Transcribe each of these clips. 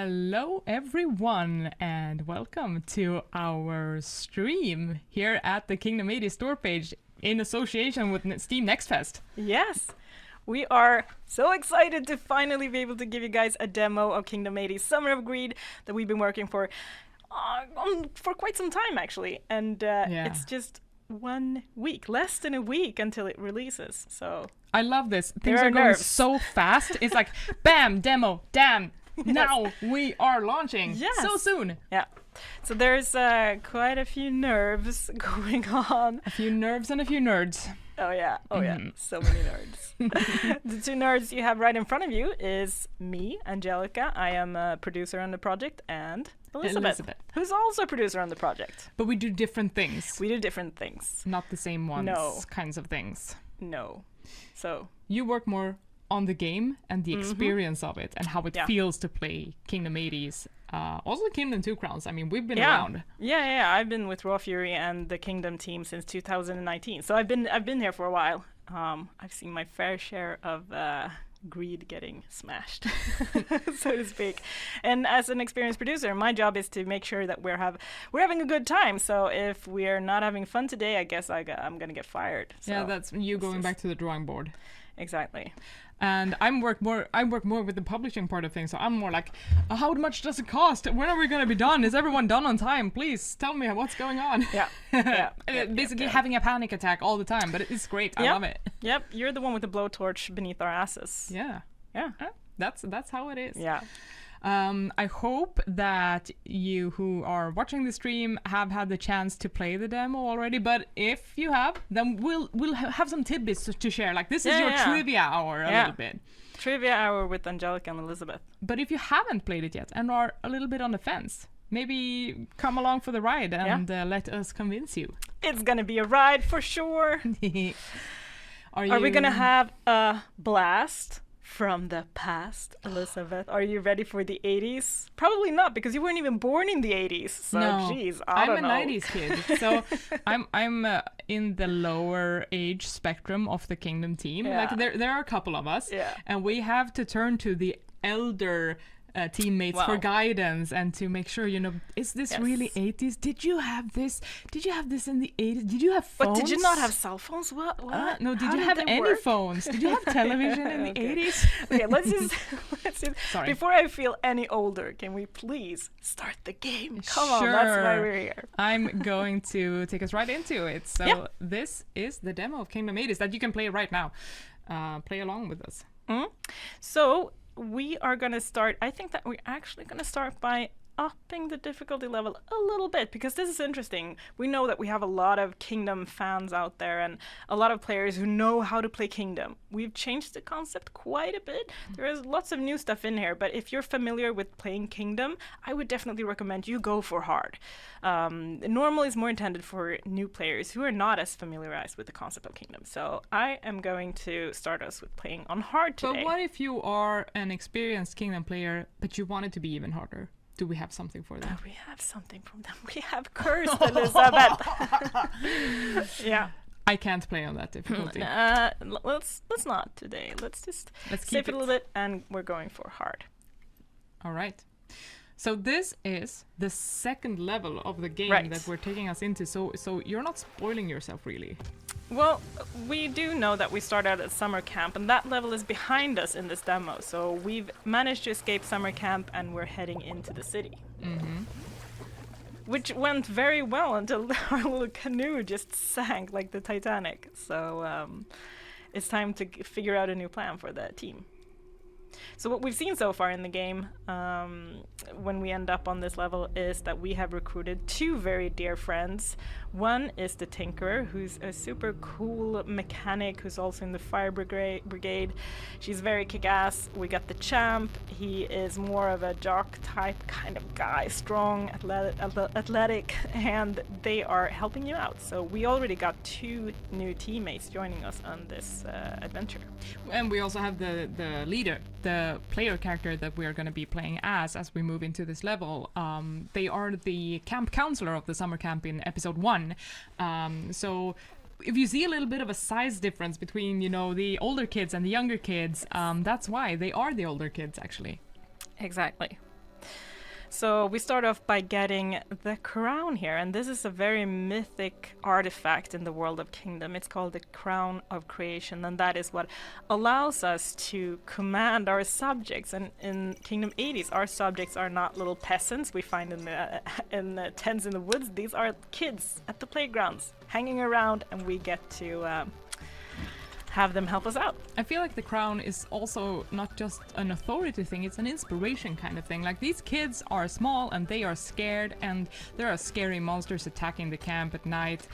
Hello everyone and welcome to our stream here at the Kingdom 80s store page in association with Steam Next Fest. Yes, we are so excited to finally be able to give you guys a demo of Kingdom 80s Summer of Greed that we've been working for quite some time actually, and it's just 1 week, less than a week until it releases. So I love this. Things are going so fast. It's like bam, demo, damn. Yes. Now we are launching so soon. Yeah. So there's quite a few nerves going on. A few nerves and a few nerds. Oh yeah. So many nerds. The two nerds you have right in front of you is me, Angelica. I am a producer on the project, and Elisabeth, who's also a producer on the project. But we do different things. We do different things. Not the same ones, kinds of things. No. So you work more on the game and the experience of it and how it feels to play Kingdom 80s. Also Kingdom 2 Crowns. I mean, we've been around. Yeah. I've been with Raw Fury and the Kingdom team since 2019. So I've been here for a while. I've seen my fair share of greed getting smashed, so to speak. And as an experienced producer, my job is to make sure that we're having a good time. So if we're not having fun today, I guess I'm gonna get fired. So yeah, that's you going back to the drawing board. Exactly. And I work more with the publishing part of things, so I'm more like, how much does it cost? When are we going to be done? Is everyone done on time? Please tell me what's going on. Yeah. Basically having a panic attack all the time, but it's great. I love it. Yep, you're the one with the blowtorch beneath our asses. Yeah. That's how it is. Yeah. I hope that you who are watching the stream have had the chance to play the demo already, but if you have, then we'll have some tidbits to share. Like this is your trivia hour a little bit. Trivia hour with Angelica and Elisabeth. But if you haven't played it yet and are a little bit on the fence, maybe come along for the ride and let us convince you. It's gonna be a ride for sure. Are we gonna have a blast from the past, Elisabeth? Are you ready for the 80s? Probably not, because you weren't even born in the 80s. So, geez, I don't know. I'm a 90s kid, so I'm in the lower age spectrum of the Kingdom team. Yeah. Like there are a couple of us, and we have to turn to the elder teammates for guidance and to make sure, is this really 80s? Did you have this? Did you have this in the 80s? Did you have phones? But did you not have cell phones? What? No, did you have any phones? Did you have television in the 80s? Okay, let's just Sorry. Before I feel any older, can we please start the game? Come on, that's why we're here. I'm going to take us right into it. So this is the demo of Kingdom 80s that you can play right now. Play along with us. So we are going to start, I think that we're actually going to start by upping the difficulty level a little bit, because this is interesting. We know that we have a lot of Kingdom fans out there and a lot of players who know how to play Kingdom. We've changed the concept quite a bit. There is lots of new stuff in here, but if you're familiar with playing Kingdom, I would definitely recommend you go for hard. Normal is more intended for new players who are not as familiarized with the concept of Kingdom. So I am going to start us with playing on hard today. But what if you are an experienced Kingdom player, but you want it to be even harder? Do we have something for them? We have something from them. We have cursed Elisabeth. Yeah. I can't play on that difficulty. Let's not today. Let's save it a little bit, and we're going for hard. All right. So this is the second level of the game that we're taking us into. So you're not spoiling yourself, really. Well, we do know that we start out at summer camp, and that level is behind us in this demo. So we've managed to escape summer camp, and we're heading into the city. Which went very well until our little canoe just sank like the Titanic. So it's time to figure out a new plan for the team. So what we've seen so far in the game, when we end up on this level, is that we have recruited two very dear friends. One is the Tinkerer, who's a super cool mechanic who's also in the fire brigade. She's very kick-ass. We got the Champ. He is more of a jock type kind of guy, strong, athletic, and they are helping you out. So we already got two new teammates joining us on this adventure. And we also have the leader, the player character that we are going to be playing as we move into this level. They are the camp counselor of the summer camp in episode 1. So if you see a little bit of a size difference between, the older kids and the younger kids, that's why they are the older kids, actually. Exactly. So we start off by getting the crown here, and this is a very mythic artifact in the world of Kingdom. It's called the Crown of Creation, and that is what allows us to command our subjects. And in Kingdom 80s, our subjects are not little peasants we find in the tents in the woods. These are kids at the playgrounds, hanging around, and we get to have them help us out. I feel like the crown is also not just an authority thing, it's an inspiration kind of thing. Like, these kids are small and they are scared, and there are scary monsters attacking the camp at night.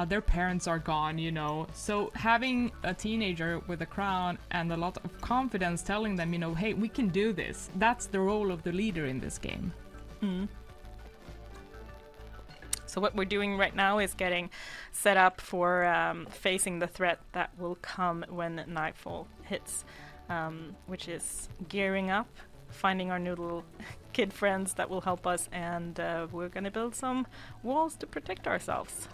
Their parents are gone, you know. So having a teenager with a crown and a lot of confidence telling them, you know, hey, we can do this. That's the role of the leader in this game. Mm. So what we're doing right now is getting set up for facing the threat that will come when nightfall hits, which is gearing up, finding our new little kid friends that will help us, and we're going to build some walls to protect ourselves.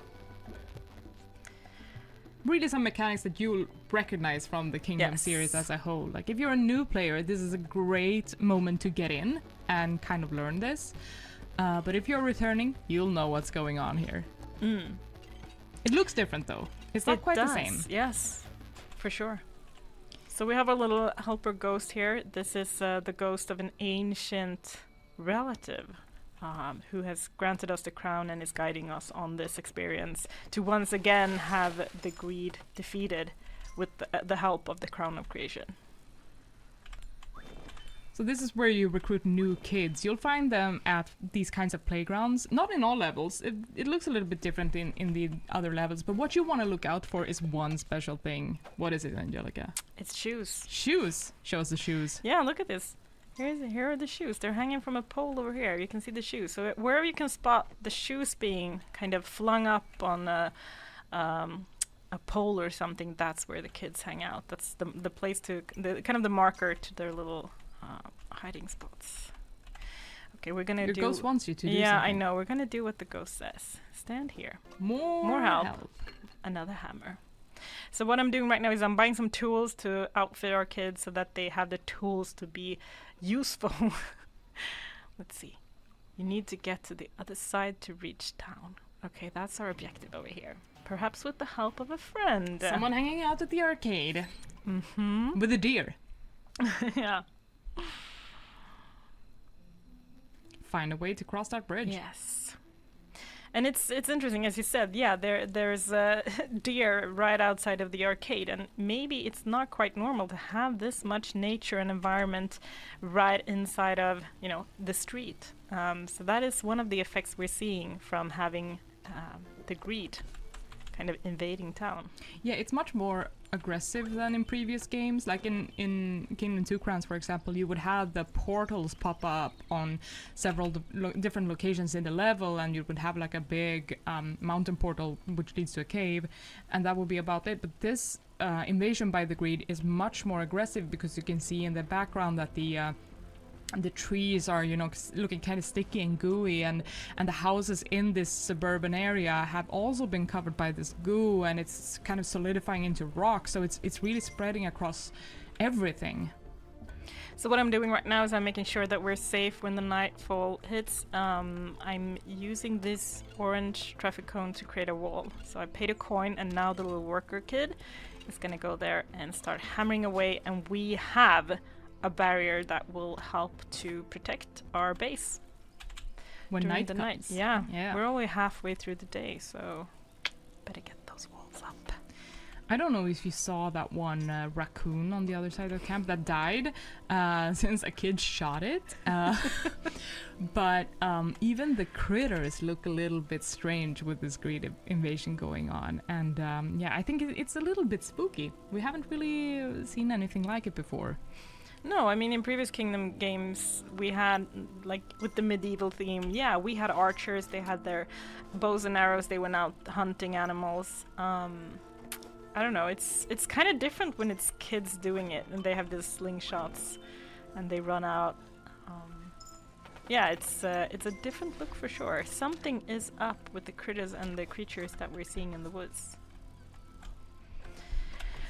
Really some mechanics that you'll recognize from the Kingdom series as a whole. Like, if you're a new player, this is a great moment to get in and kind of learn this. But if you're returning, you'll know what's going on here. Mm. It looks different though. It's not quite the same. Yes, for sure. So we have a little helper ghost here. This is the ghost of an ancient relative who has granted us the crown and is guiding us on this experience to once again have the greed defeated with the help of the Crown of Creation. So this is where you recruit new kids. You'll find them at these kinds of playgrounds. Not in all levels. It looks a little bit different in the other levels. But what you want to look out for is one special thing. What is it, Angelica? It's shoes. Shoes. Show us the shoes. Yeah, look at this. Here are the shoes. They're hanging from a pole over here. You can see the shoes. So wherever you can spot the shoes being kind of flung up on a pole or something, that's where the kids hang out. That's the place to kind of the marker to their little hiding spots. Okay, we're gonna Your do. ghost wants you to do something. Yeah, I know. We're gonna do what the ghost says. Stand here. More help. Another hammer. So what I'm doing right now is I'm buying some tools to outfit our kids so that they have the tools to be useful. Let's see. You need to get to the other side to reach town. Okay, that's our objective over here. Perhaps with the help of a friend. Someone hanging out at the arcade. Mm-hmm. With a deer. Yeah. Find a way to cross that bridge. Yes. And it's interesting, as you said, yeah, there's a deer right outside of the arcade, and maybe it's not quite normal to have this much nature and environment right inside of, you know, the street. So that is one of the effects we're seeing from having the greed kind of invading town. Yeah, it's much more aggressive than in previous games. Like in Kingdom 2 Crowns, for example, you would have the portals pop up on several different locations in the level, and you would have like a big mountain portal which leads to a cave, and that would be about it. But this invasion by the greed is much more aggressive, because you can see in the background that the trees are, you know, looking kind of sticky and gooey, and the houses in this suburban area have also been covered by this goo, and it's kind of solidifying into rock, so it's really spreading across everything. So what I'm doing right now is I'm making sure that we're safe when the nightfall hits. I'm using this orange traffic cone to create a wall. So I paid a coin, and now the little worker kid is gonna go there and start hammering away, and we have a barrier that will help to protect our base When during night the comes. night. Yeah, Yeah. we're only halfway through the day, so better get those walls up. I don't know if you saw that one raccoon on the other side of the camp that died since a kid shot it. But even the critters look a little bit strange with this greed invasion going on. And yeah, I think it's a little bit spooky. We haven't really seen anything like it before. No, I mean, in previous Kingdom games, we had, like, with the medieval theme, yeah, we had archers, they had their bows and arrows, they went out hunting animals. I don't know, it's kind of different when it's kids doing it, and they have these slingshots, and they run out. Yeah, it's a different look for sure. Something is up with the critters and the creatures that we're seeing in the woods.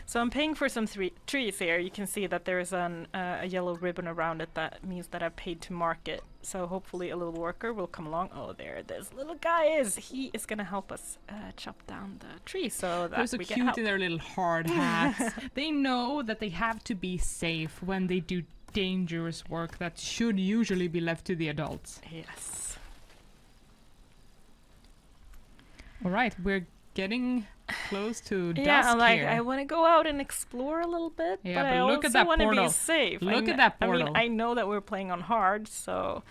So I'm paying for some trees here. You can see that there's a yellow ribbon around it. That means that I've paid to mark it. So hopefully a little worker will come along. Oh, there this little guy is. He is going to help us chop down the tree so that They're so we cute get help. in their little hard hats. They know that they have to be safe when they do dangerous work that should usually be left to the adults. Yes. All right, we're getting close to Yeah, dusk like here. I want to go out and explore a little bit, Yeah, but but I look also at that want to be portal. safe. Look at that I portal. mean, I know that we're playing on hard, so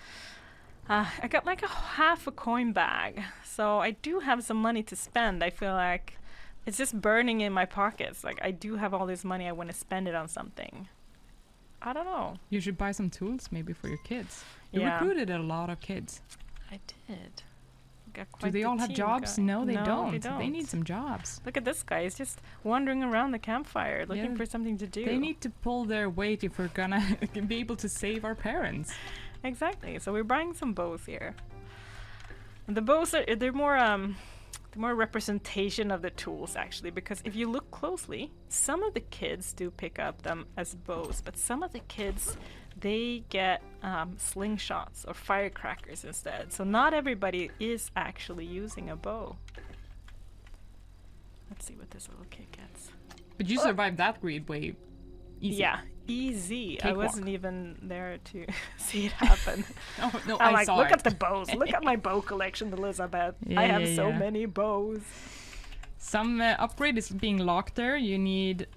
I got like half a coin bag, so I do have some money to spend. I feel like it's just burning in my pockets. Like I do have all this money. I want to spend it on something. I don't know. You should buy some tools maybe for your kids. You Yeah. recruited a lot of kids. I did. Got Do quite they the all have team jobs? going. No, they don't. They They don't. need some jobs. Look at this guy. He's just wandering around the campfire looking Yeah. for something to do. They need to pull their weight if we're gonna be able to save our parents. Exactly. So we're buying some bows here. And the bows they're more representation of the tools actually, because if you look closely, some of the kids do pick up them as bows, but some of the kids they get slingshots or firecrackers instead. So not everybody is actually using a bow. Let's see what this little kid gets. But you survived that greed wave. Easy. Yeah, easy. I Cakewalk. wasn't even there to see it happen. Oh, no, I'm I like, saw look it. at the bows. Look at my bow collection, Elisabeth. Yeah, I have yeah, so yeah. many bows. Some upgrade is being locked there. You need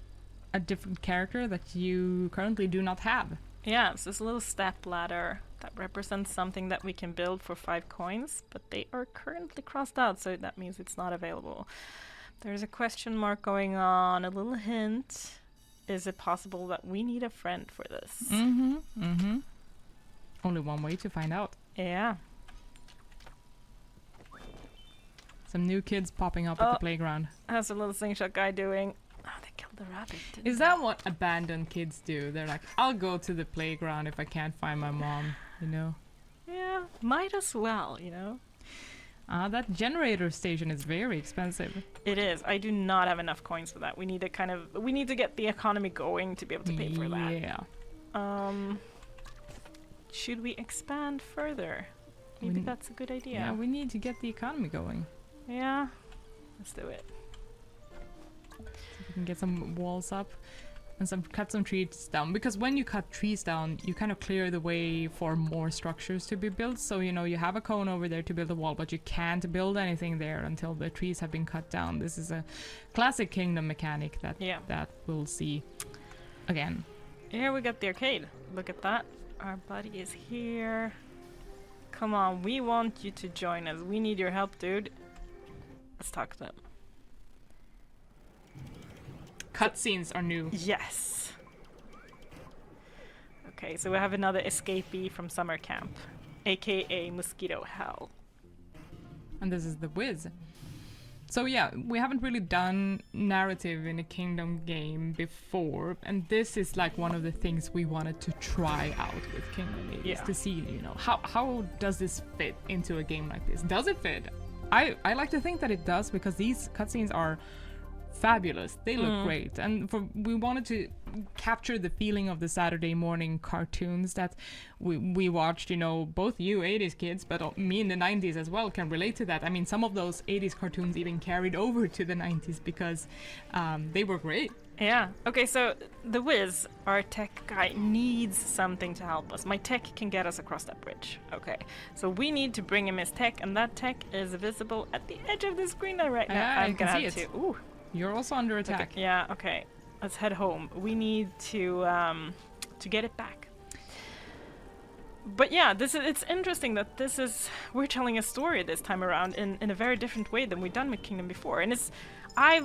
a different character that you currently do not have. Yeah, it's this little step ladder that represents something that we can build for 5 coins, but they are currently crossed out, so that means it's not available. There's a question mark going on, a little hint. Is it possible that we need a friend for this? Mm-hmm. Mm-hmm. Only one way to find out. Yeah. Some new kids popping up at the playground. How's the little slingshot guy doing? Oh, they killed the rabbit, didn't Is they? that what abandoned kids do? They're like, I'll go to the playground if I can't find my mom, you know? Yeah, might as well, you know? That generator station is very expensive. It is. I do not have enough coins for that. We need to get the economy going to be able to pay for that. Yeah. Should we expand further? Maybe that's a good idea. Yeah, we need to get the economy going. Yeah. Let's do it. So we can get some walls up and cut some trees down. Because when you cut trees down, you kind of clear the way for more structures to be built. So, you know, you have a cone over there to build a wall, but you can't build anything there until the trees have been cut down. This is a classic Kingdom mechanic that we'll see again. Here we got the arcade. Look at that. Our buddy is here. Come on, we want you to join us. We need your help, dude. Let's talk to them. Cutscenes are new. Yes. Okay, so we have another escapee from summer camp, aka Mosquito Hell. And this is the Wiz. So yeah, we haven't really done narrative in a Kingdom game before, and this is like one of the things we wanted to try out with Kingdom Eighties to see, you know, how does this fit into a game like this? Does it fit? I like to think that it does, because these cutscenes are fabulous. They look great, and we wanted to capture the feeling of the Saturday morning cartoons that we watched. You know, both you 80s kids, but me in the 90s as well can relate to that. I mean, some of those 80s cartoons even carried over to the 90s because they were great. Yeah. Okay, so the Wiz, our tech guy, needs something to help us. My tech can get us across that bridge. Okay. So we need to bring him his tech, and that tech is visible at the edge of the screen right now. I'm gonna have to. Ooh. You're also under attack. Okay. Yeah. Okay. Let's head home. We need to get it back. But yeah, it's interesting that we're telling a story this time around in a very different way than we've done with Kingdom before. And I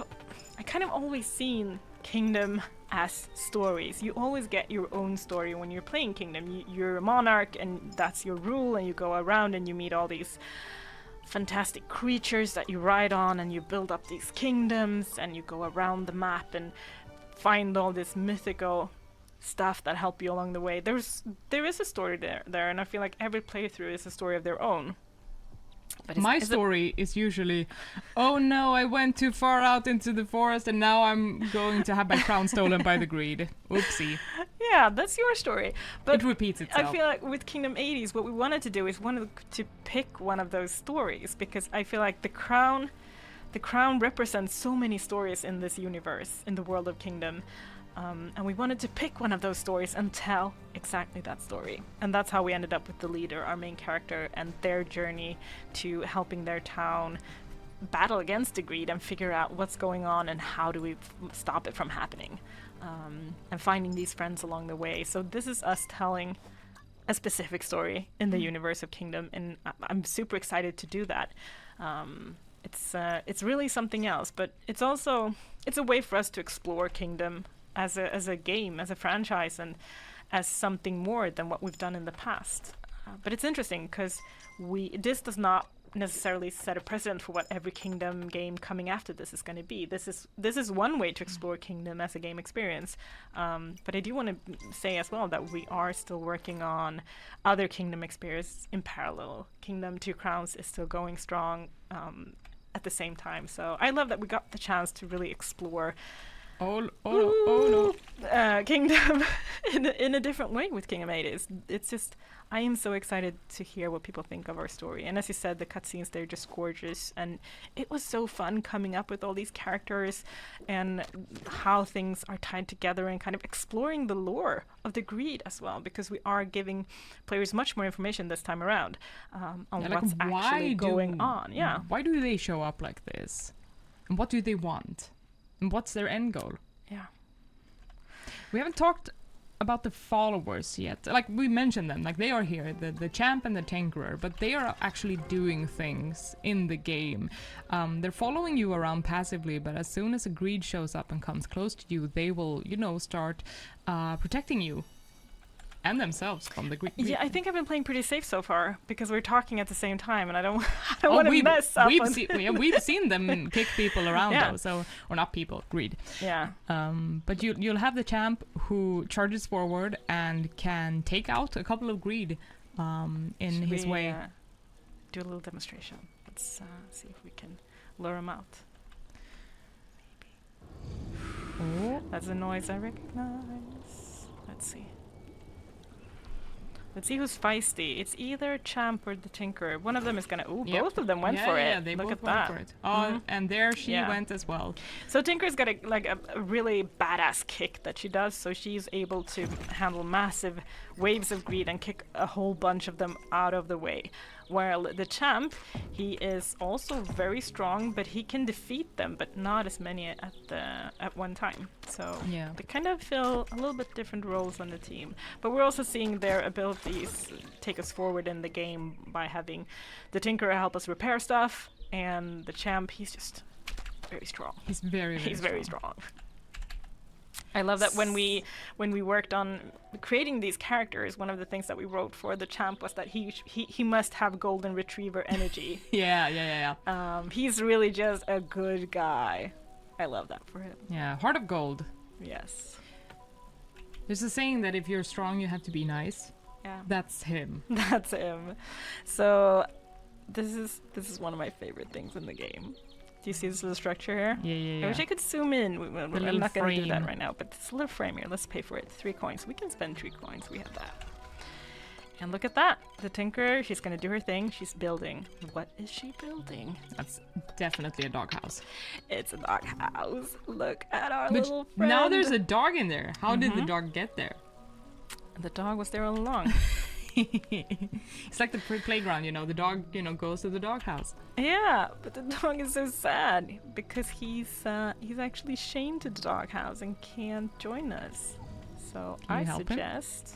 kind of always seen Kingdom as stories. You always get your own story when you're playing Kingdom. You're a monarch, and that's your rule, and you go around and you meet all these fantastic creatures that you ride on, and you build up these kingdoms, and you go around the map and find all this mythical stuff that help you along the way. There is a story there, and I feel like every playthrough is a story of their own. But My story is usually, oh no, I went too far out into the forest and now I'm going to have my crown stolen by the greed. Oopsie. Yeah, that's your story. But It repeats itself. I feel like with Kingdom 80s, what we wanted to do is wanted to pick one of those stories, because I feel like the crown represents so many stories in this universe, in the world of Kingdom. And we wanted to pick one of those stories and tell exactly that story. And that's how we ended up with the leader, our main character, and their journey to helping their town battle against the greed and figure out what's going on and how do we stop it from happening. And finding these friends along the way. So this is us telling a specific story in the universe of Kingdom, and I'm super excited to do that. It's really something else, but it's a way for us to explore Kingdom as a game, as a franchise, and as something more than what we've done in the past. But it's interesting because this does not necessarily set a precedent for what every Kingdom game coming after this is going to be. This is one way to explore Kingdom as a game experience. But I do want to say as well that we are still working on other Kingdom experiences in parallel. Kingdom Two Crowns is still going strong at the same time. So I love that we got the chance to really explore Kingdom in a different way with Kingdom 80s. It's just, I am so excited to hear what people think of our story. And as you said, the cutscenes, they're just gorgeous. And it was so fun coming up with all these characters and how things are tied together and kind of exploring the lore of the greed as well, because we are giving players much more information this time around on what's actually going on. Yeah. Why do they show up like this? And what do they want? And what's their end goal? Yeah. We haven't talked about the followers yet. Like, we mentioned them, like they are here, the champ and the tinkerer, but they are actually doing things in the game. They're following you around passively, but as soon as a greed shows up and comes close to you, they will, start protecting you and themselves from the greed. Yeah, I think I've been playing pretty safe so far because we're talking at the same time, and I don't want to mess up. We've seen them kick people around though, so, or not people, greed. Yeah. But you'll have the champ who charges forward and can take out a couple of greed in his way. Do a little demonstration. Let's see if we can lure him out. Maybe. Oh, that's a noise I recognize. Let's see. Let's see who's feisty. It's either Champ or the Tinkerer. One of them is gonna... Ooh, both of them went for it. Yeah, they both went for it. Oh, and there she went as well. So Tinker's got a really badass kick that she does, so she's able to handle massive waves of greed and kick a whole bunch of them out of the way. While the Champ, he is also very strong, but he can defeat them, but not as many at one time. So they kind of fill a little bit different roles on the team. But we're also seeing their abilities take us forward in the game by having the Tinkerer help us repair stuff, and the Champ, he's just very strong. He's very strong. I love that when we worked on creating these characters, one of the things that we wrote for the Champ was that he must have golden retriever energy. Yeah. He's really just a good guy. I love that for him. Yeah, heart of gold. Yes. There's a saying that if you're strong, you have to be nice. Yeah. That's him. That's him. So this is one of my favorite things in the game. Do you see this little structure here? Yeah. I wish I could zoom in. I'm not going to do that right now, but this little frame here, let's pay for it. 3 coins. We can spend 3 coins. We have that. And look at that. The Tinkerer, she's going to do her thing. She's building. What is she building? That's definitely a doghouse. It's a doghouse. Look at our little friend. Now there's a dog in there. How did the dog get there? The dog was there all along. It's like the playground, the dog, goes to the doghouse. Yeah, but the dog is so sad because he's actually chained to the doghouse and can't join us. So I suggest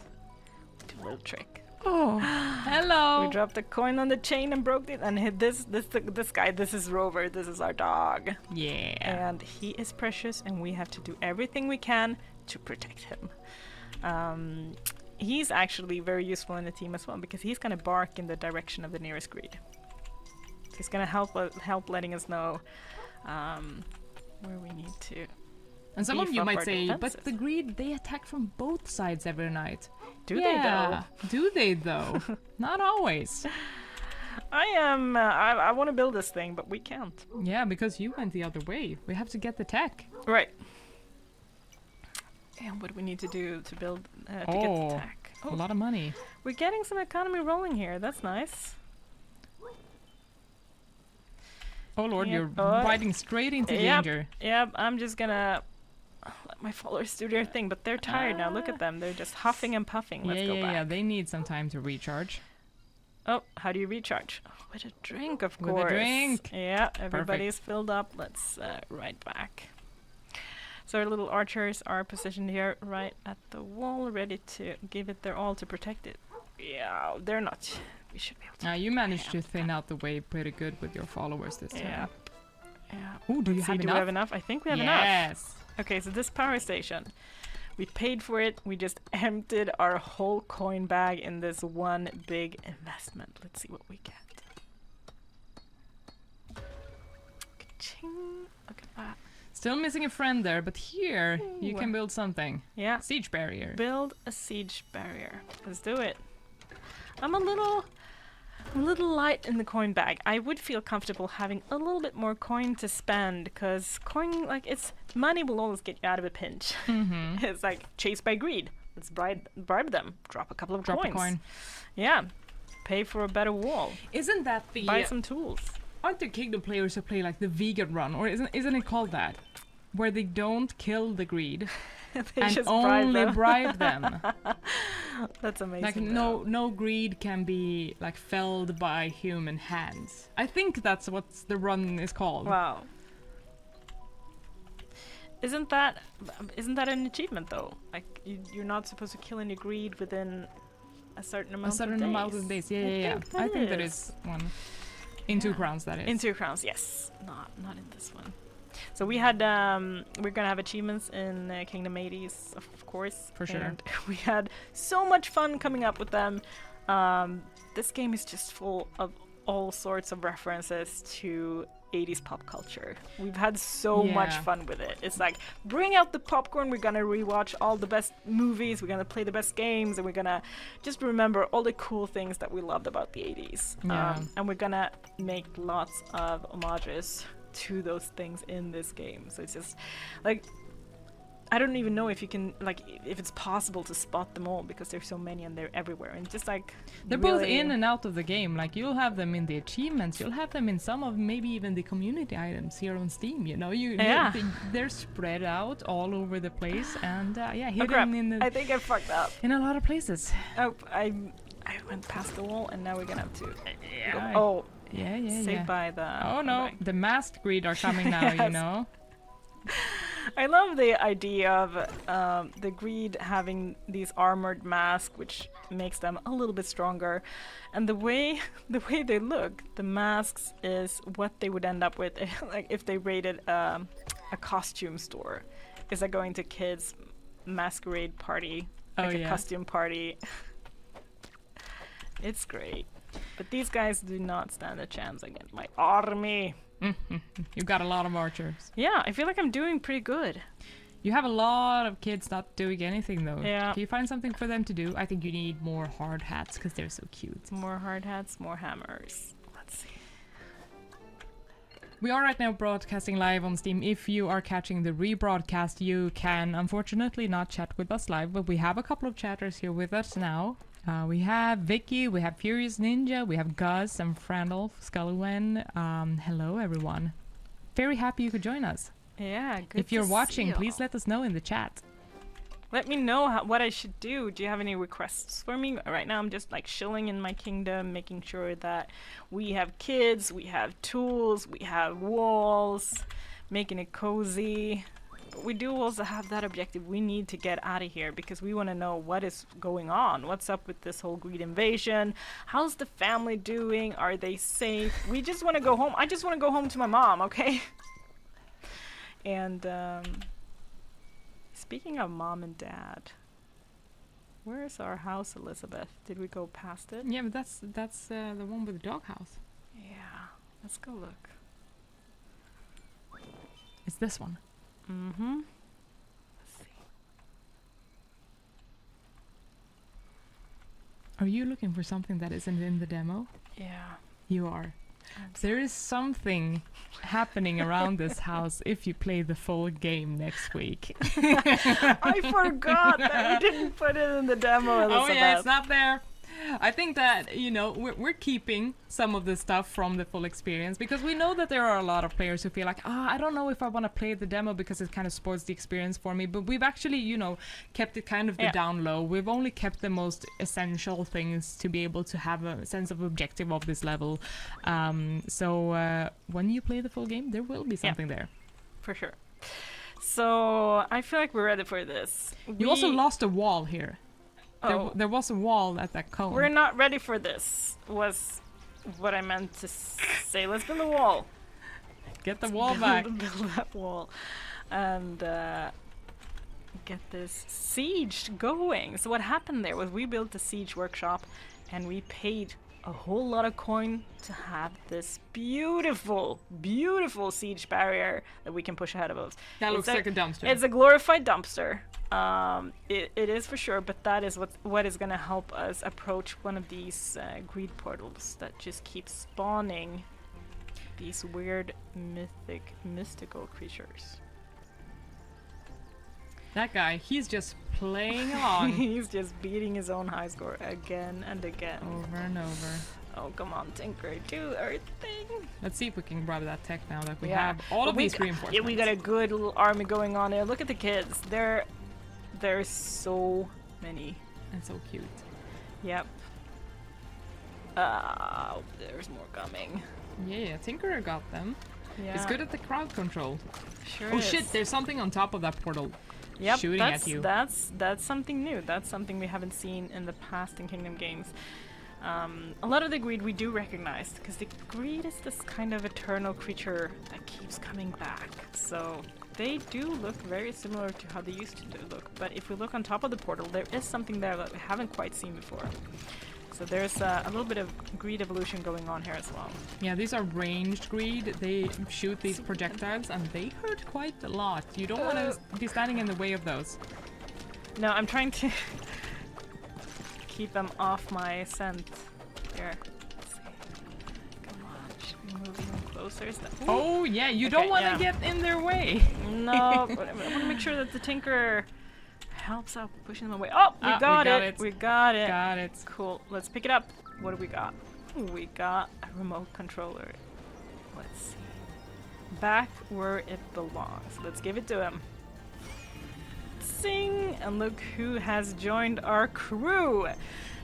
we do a little trick. Oh, hello! We dropped a coin on the chain and broke it, and hit this guy. This is Rover. This is our dog. Yeah. And he is precious, and we have to do everything we can to protect him. He's actually very useful in the team as well because he's going to bark in the direction of the nearest greed. He's going to help letting us know where we need to. And some of you might say, but the greed, they attack from both sides every night. Do they though? Do they though? Not always. I am. I want to build this thing, but we can't. Yeah, because you went the other way. We have to get the tech. Right. And what do we need to do to build to get the tech? A lot of money. We're getting some economy rolling here. That's nice. Oh lord, you're riding straight into danger. Yep, I'm just gonna let my followers do their thing, but they're tired now. Look at them. They're just huffing and puffing. Let's go back. Yeah, they need some time to recharge. Oh, how do you recharge? Oh, with a drink, of course. With a drink. Yeah, everybody's filled up. Let's ride back. So our little archers are positioned here right at the wall, ready to give it their all to protect it. Yeah, they're not. We should be able to. You managed to thin out the way pretty good with your followers this time. Yeah. Oh, do you have enough? Do we have enough? I think we have enough. Yes. Okay, so this power station, we paid for it. We just emptied our whole coin bag in this one big investment. Let's see what we get. Ka-ching. Look at that. Still missing a friend there, but here you can build something. Yeah. Siege barrier. Build a siege barrier. Let's do it. I'm a little light in the coin bag. I would feel comfortable having a little bit more coin to spend, because coin, like, it's money will always get you out of a pinch. Mm-hmm. It's like chased by greed. Let's bribe them. Drop a couple of Drop coins. a coin. Yeah. Pay for a better wall. Isn't that the Buy some tools. Aren't there Kingdom players who play like the vegan run, or isn't it called that? Where they don't kill the greed they and just only bribe them. That's amazing. Like no greed can be like felled by human hands. I think that's what the run is called. Wow. Isn't that an achievement though? Like you're not supposed to kill any greed within a certain amount of days. Yeah. I think that is one. In 2 crowns, that is. In 2 crowns, yes. Not in this one. So we had we're gonna have achievements in Kingdom 80s, of course. For sure. And we had so much fun coming up with them. This game is just full of all sorts of references to 80s pop culture. We've had so much fun with it. It's like, bring out the popcorn, we're gonna rewatch all the best movies, we're gonna play the best games, and we're gonna just remember all the cool things that we loved about the 80s. And we're gonna make lots of homages to those things in this game. So it's just like, I don't even know if you can, like, if it's possible to spot them all, because there's so many and they're everywhere, and just like they're both in and out of the game. Like, you'll have them in the achievements, you'll have them in some of maybe even the community items here on Steam. You know, they're spread out all over the place, and hidden in the. I think I fucked up in a lot of places. Oh, I went past the wall, and now we're gonna have to. Yeah. Saved by the. Oh no, the masked greed are coming now. You know. I love the idea of the greed having these armored masks, which makes them a little bit stronger, and the way they look, the masks is what they would end up with, like if they raided a costume store. Is like going to kids' masquerade party, like a costume party. It's great, but these guys do not stand a chance against my army. You've got a lot of archers. Yeah, I feel like I'm doing pretty good. You have a lot of kids not doing anything though. Yeah. Can you find something for them to do? I think you need more hard hats because they're so cute. More hard hats, more hammers. Let's see. We are right now broadcasting live on Steam. If you are catching the rebroadcast, you can unfortunately not chat with us live, but we have a couple of chatters here with us now. We have Vicky, we have Furious Ninja, we have Gus and Frandolf, Scullywen. Hello, everyone. Very happy you could join us. Yeah, good. If you're watching, please let us know in the chat. Let me know what I should do. Do you have any requests for me? Right now, I'm just like chilling in my kingdom, making sure that we have kids, we have tools, we have walls, making it cozy. We do also have that objective. We need to get out of here because we want to know what is going on. What's up with this whole greed invasion? How's the family doing? Are they safe? We just want to go home. I just want to go home to my mom, okay? And speaking of mom and dad, where's our house, Elisabeth? Did we go past it? Yeah, but that's the one with the doghouse. Yeah, let's go look. It's this one. Mm-hmm. Let's see. Are you looking for something that isn't in the demo? Yeah. You are. There is something happening around this house if you play the full game next week. I forgot that we didn't put it in the demo, Elisabeth. Oh yeah, it's not there. I think that, you know, we're keeping some of the stuff from the full experience because we know that there are a lot of players who feel like, I don't know if I want to play the demo because it kind of spoils the experience for me. But we've actually, you know, kept it kind of the down low. We've only kept the most essential things to be able to have a sense of objective of this level. So when you play the full game, there will be something there. For sure. So I feel like we're ready for this. You also lost a wall here. Oh. There was a wall at that cone. We're not ready for this, was what I meant to say. Let's build a wall. Get the wall back. Build that wall. And get this siege going. So what happened there was we built a siege workshop and we paid a whole lot of coin to have this beautiful, beautiful siege barrier that we can push ahead of us. That looks like a dumpster. It's a glorified dumpster. It is for sure, but that is what is going to help us approach one of these greed portals that just keep spawning these weird mystical creatures. That guy, he's just playing along. He's just beating his own high score again and again. Over and over. Oh, come on, Tinker, do our thing. Let's see if we can grab that tech now that we have all of these reinforcements. Yeah, we got a good little army going on there. Look at the kids. There's so many. And so cute. Yep. There's more coming. Yeah, Tinkerer got them. Yeah. He's good at the crowd control. Sure Oh is. shit, there's something on top of that portal. Yep, shooting at you. That's something new. That's something we haven't seen in the past in Kingdom games. A lot of the greed we do recognize, because the greed is this kind of eternal creature that keeps coming back. So they do look very similar to how they used to look. But if we look on top of the portal, there is something there that we haven't quite seen before. So there's a little bit of greed evolution going on here as well. Yeah, these are ranged greed. They shoot these projectiles and they hurt quite a lot. You don't want to be standing in the way of those. No, I'm trying to keep them off my scent. Here. Let's see. Come on, should we move even closer? Is that... Oh yeah, you don't want to get in their way. No, but I want to make sure that the Tinker helps out pushing them away. Oh, we got it. We got it. Got it. Cool. Let's pick it up. What do we got? We got a remote controller. Let's see. Back where it belongs. Let's give it to him. Sing! And look who has joined our crew.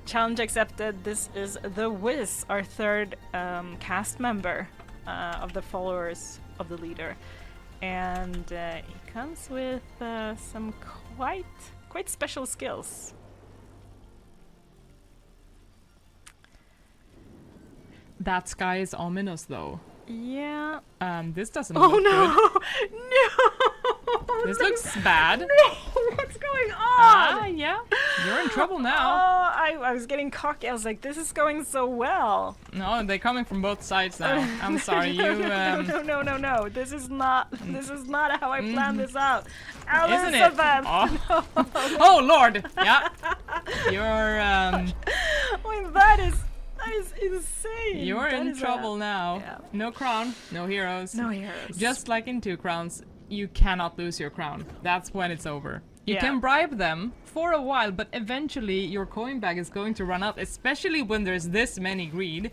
Challenge accepted. This is the Wiz, our third cast member of the followers of the leader. And he comes with some quite special skills. That sky is ominous though. Yeah. This doesn't look good. No! This looks bad. No! What's going on? Yeah. You're in trouble now. Oh, I was getting cocky. I was like, this is going so well. No, they're coming from both sides now. I'm sorry, No. This is not how I planned this out. Isn't it? Elisabeth! Oh. Oh Lord! Yeah. You're Wait, that is insane. You're in trouble now. Yeah. No crown, no heroes. No heroes. Just like in 2 Crowns, you cannot lose your crown. That's when it's over. You can bribe them for a while, but eventually your coin bag is going to run out, especially when there's this many greed.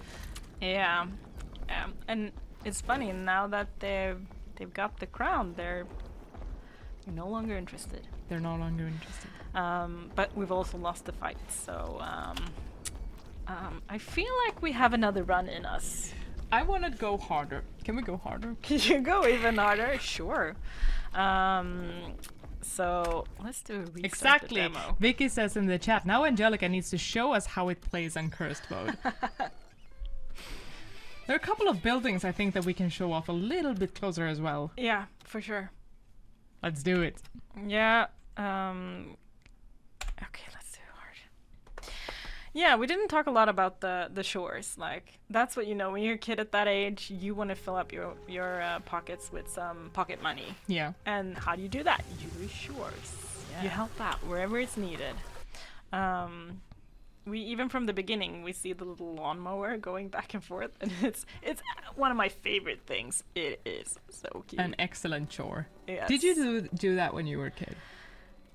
Yeah. And it's funny, now that they've got the crown, they're no longer interested. They're no longer interested. But we've also lost the fight, so I feel like we have another run in us. I want to go harder. Can we go harder? Can you go even harder? Sure. So let's do a restart Exactly. the demo. Vicky says in the chat, now Angelica needs to show us how it plays on cursed mode. There are a couple of buildings I think that we can show off a little bit closer as well. Yeah, for sure. Let's do it. Yeah. Okay, let's do hard. Yeah, we didn't talk a lot about the shores. Like, that's what, when you're a kid at that age, you want to fill up your pockets with some pocket money. Yeah. And how do you do that? You do shores. Yeah. You help out wherever it's needed. we even from the beginning we see the little lawnmower going back and forth, and it's one of my favorite things. It is so cute. An excellent chore. Yes. Did you do that when you were a kid?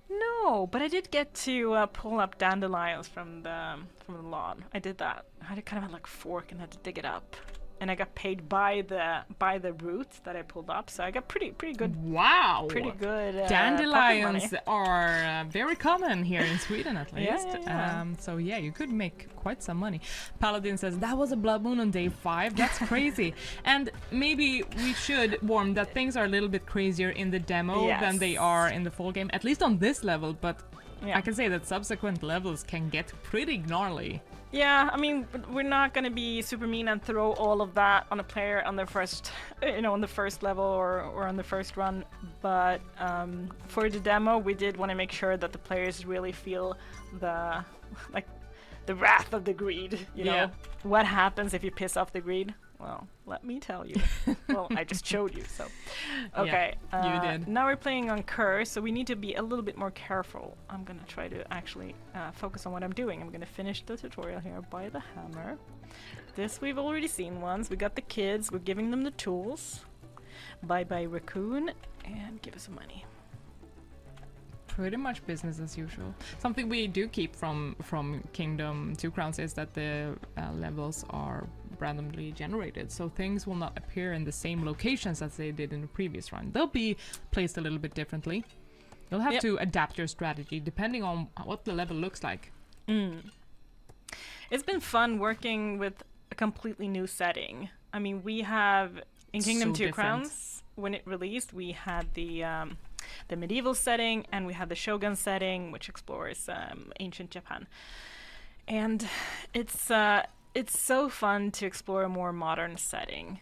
No, but I did get to pull up dandelions from the lawn. I did that. I had to kind of like fork and had to dig it up, and I got paid by the root that I pulled up. So I got pretty good. Wow. Pretty good. Dandelions are very common here in Sweden, at Yeah, least. yeah. So yeah, you could make quite some money. Paladin says that was a blood moon on day 5. That's crazy. And maybe we should warn that things are a little bit crazier in the demo Yes. than they are in the full game, at least on this level. But Yeah. I can say that subsequent levels can get pretty gnarly. Yeah, I mean, we're not gonna be super mean and throw all of that on a player on their first, on the first level or on the first run. But for the demo, we did want to make sure that the players really feel the wrath of the greed. You know, what happens if you piss off the greed? Well, let me tell you. Well, I just showed you, so. Okay. You did. Now we're playing on Curse, so we need to be a little bit more careful. I'm going to try to actually focus on what I'm doing. I'm going to finish the tutorial here by the hammer. This we've already seen once. We got the kids. We're giving them the tools. Bye-bye, raccoon. And give us some money. Pretty much business as usual. Something we do keep from Kingdom 2 Crowns is that the levels are randomly generated, so things will not appear in the same locations as they did in the previous run. They'll be placed a little bit differently. You'll have to adapt your strategy depending on what the level looks like. It's been fun working with a completely new setting. I mean, we have in Kingdom 2 Crowns, when it released, we had the medieval setting, and we had the Shogun setting, which explores ancient Japan. And it's so fun to explore a more modern setting.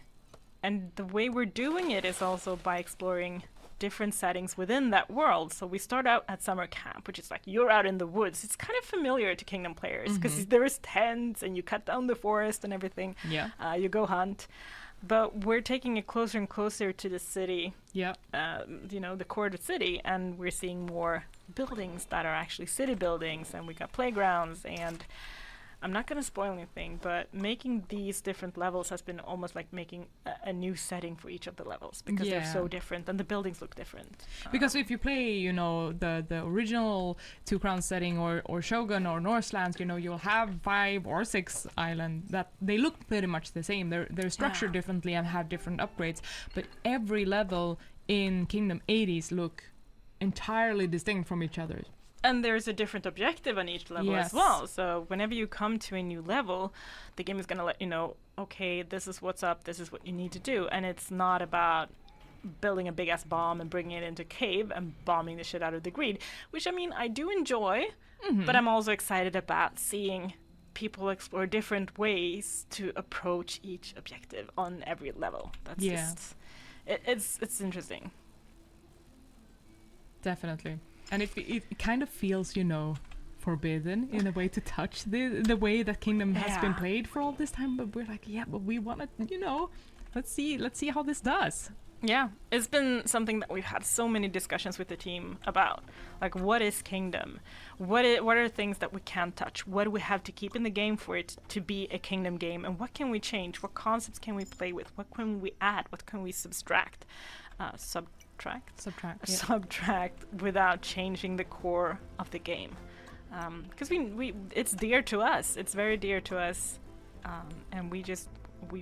And the way we're doing it is also by exploring different settings within that world. So we start out at summer camp, which is like you're out in the woods. It's kind of familiar to Kingdom players because there's tents and you cut down the forest and everything. Yeah. You go hunt. But we're taking it closer and closer to the city, the core of the city, and we're seeing more buildings that are actually city buildings, and we got playgrounds, and I'm not going to spoil anything, but making these different levels has been almost like making a new setting for each of the levels, because they're so different, and the buildings look different. Because if you play, the original 2 Crowns setting or Shogun or Northlands, you'll have 5 or 6 islands that they look pretty much the same. They're structured differently and have different upgrades, but every level in Kingdom 80s look entirely distinct from each other. And there's a different objective on each level as well. So whenever you come to a new level, the game is going to let you know, okay, this is what's up, this is what you need to do. And it's not about building a big-ass bomb and bringing it into a cave and bombing the shit out of the greed, which, I mean, I do enjoy, but I'm also excited about seeing people explore different ways to approach each objective on every level. That's just... It's interesting. Definitely. And it kind of feels, forbidden in a way to touch the way that Kingdom has been played for all this time. But we're like, but we want to, let's see how this does. Yeah, it's been something that we've had so many discussions with the team about. Like, what is Kingdom? What are things that we can't touch? What do we have to keep in the game for it to be a Kingdom game? And what can we change? What concepts can we play with? What can we add? What can we subtract? Subtract without changing the core of the game, because it's dear to us. It's very dear to us, and we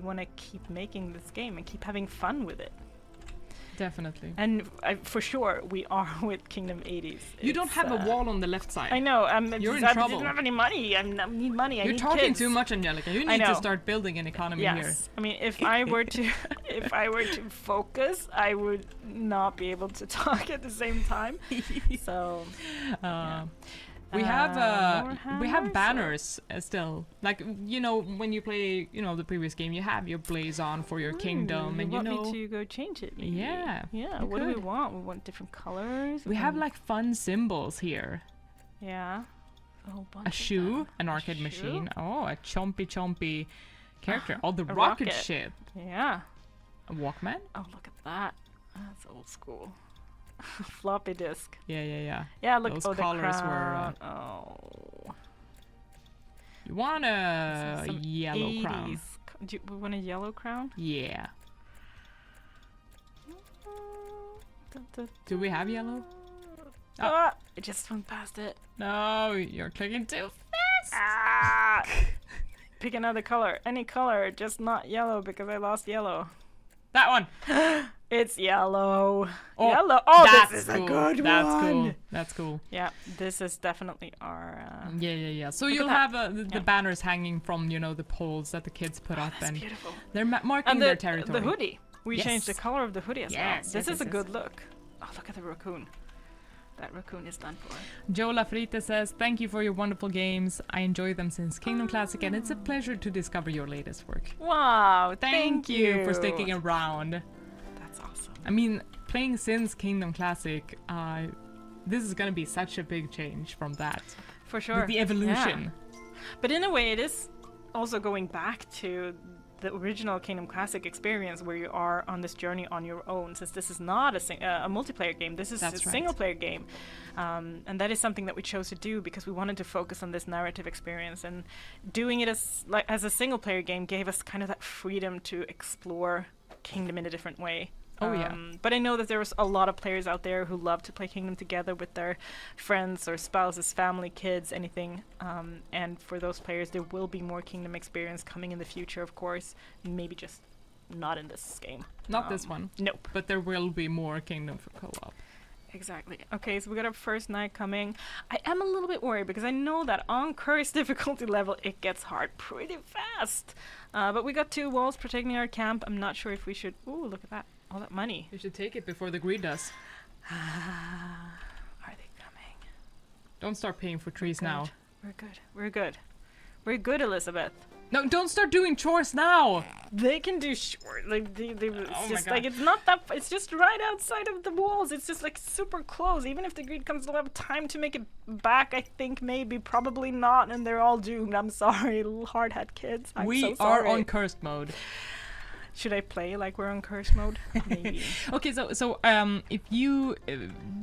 want to keep making this game and keep having fun with it. Definitely. And for sure, we are with Kingdom 80s. You don't have a wall on the left side. I know. You're in I trouble. don't have any money. I need money. You're talking kids. Too much, Angelica. You need to start building an economy here. I mean, if I were to focus, I would not be able to talk at the same time. So. We have banners still. Like, when you play, the previous game, you have your blaze on for your kingdom, and you want me to go change it? Maybe? Yeah. What do we want? We want different colors. We have like fun symbols here. Yeah. A shoe, an arcade machine. Oh, a chompy character. The rocket ship. Yeah. A Walkman. Oh, look at that. That's old school. Floppy disk. Yeah. Yeah, look. Those the colors crown. were. We want a Some yellow crown. 80s. We want a yellow crown? Yeah. Do we have yellow? Ah, I just went past it. No, you're clicking too fast. Ah! Pick another color. Any color, just not yellow because I lost yellow. That one. It's yellow. Oh, Yellow. Oh, that's this is cool. a good That's one. cool. That's cool. Yeah, this is definitely our. Yeah. So Look you'll at have the Yeah. banners hanging from, the poles that the kids put up, That's and beautiful. they're marking And their territory. the hoodie. We Yes. changed the color of the hoodie as Yes, well. yes, This is yes, a yes. good look. Oh, look at the raccoon. That raccoon is done for. Joe Lafrite says, "Thank you for your wonderful games. I enjoy them since Kingdom Classic, and it's a pleasure to discover your latest work." Wow, Thank you for sticking around. That's awesome. I mean, playing since Kingdom Classic, this is gonna be such a big change from that. For sure. The evolution. Yeah. But in a way, it is also going back to the original Kingdom Classic experience where you are on this journey on your own, since this is not a multiplayer game. This is That's a right. single player game. And that is something that we chose to do because we wanted to focus on this narrative experience, and doing it as a single player game gave us kind of that freedom to explore Kingdom in a different way. Oh, yeah. But I know that there was a lot of players out there who love to play Kingdom together with their friends or spouses, family, kids, anything. And for those players, there will be more Kingdom experience coming in the future, of course. Maybe just not in this game. Not this one, Nope. but there will be more Kingdom for co-op. Exactly. Okay, so we got our first night coming. I am a little bit worried because I know that on cursed difficulty level it gets hard pretty fast. But we got 2 walls protecting our camp. I'm not sure if we should... Ooh, look at that. All that money. You should take it before the greed does. Are they coming? Don't start paying for trees Good. now. We're good. We're good. We're good, Elisabeth. No, don't start doing chores now. They can do short. Like it's my just God. like it's not that. It's just right outside of the walls. It's just like super close. Even if the greed comes, they'll have time to make it back. I think maybe, probably not, and they're all doomed. I'm sorry, little hard-hat kids. I'm We so are sorry. on cursed mode. Should I play like we're on curse mode? Maybe. Okay, so if you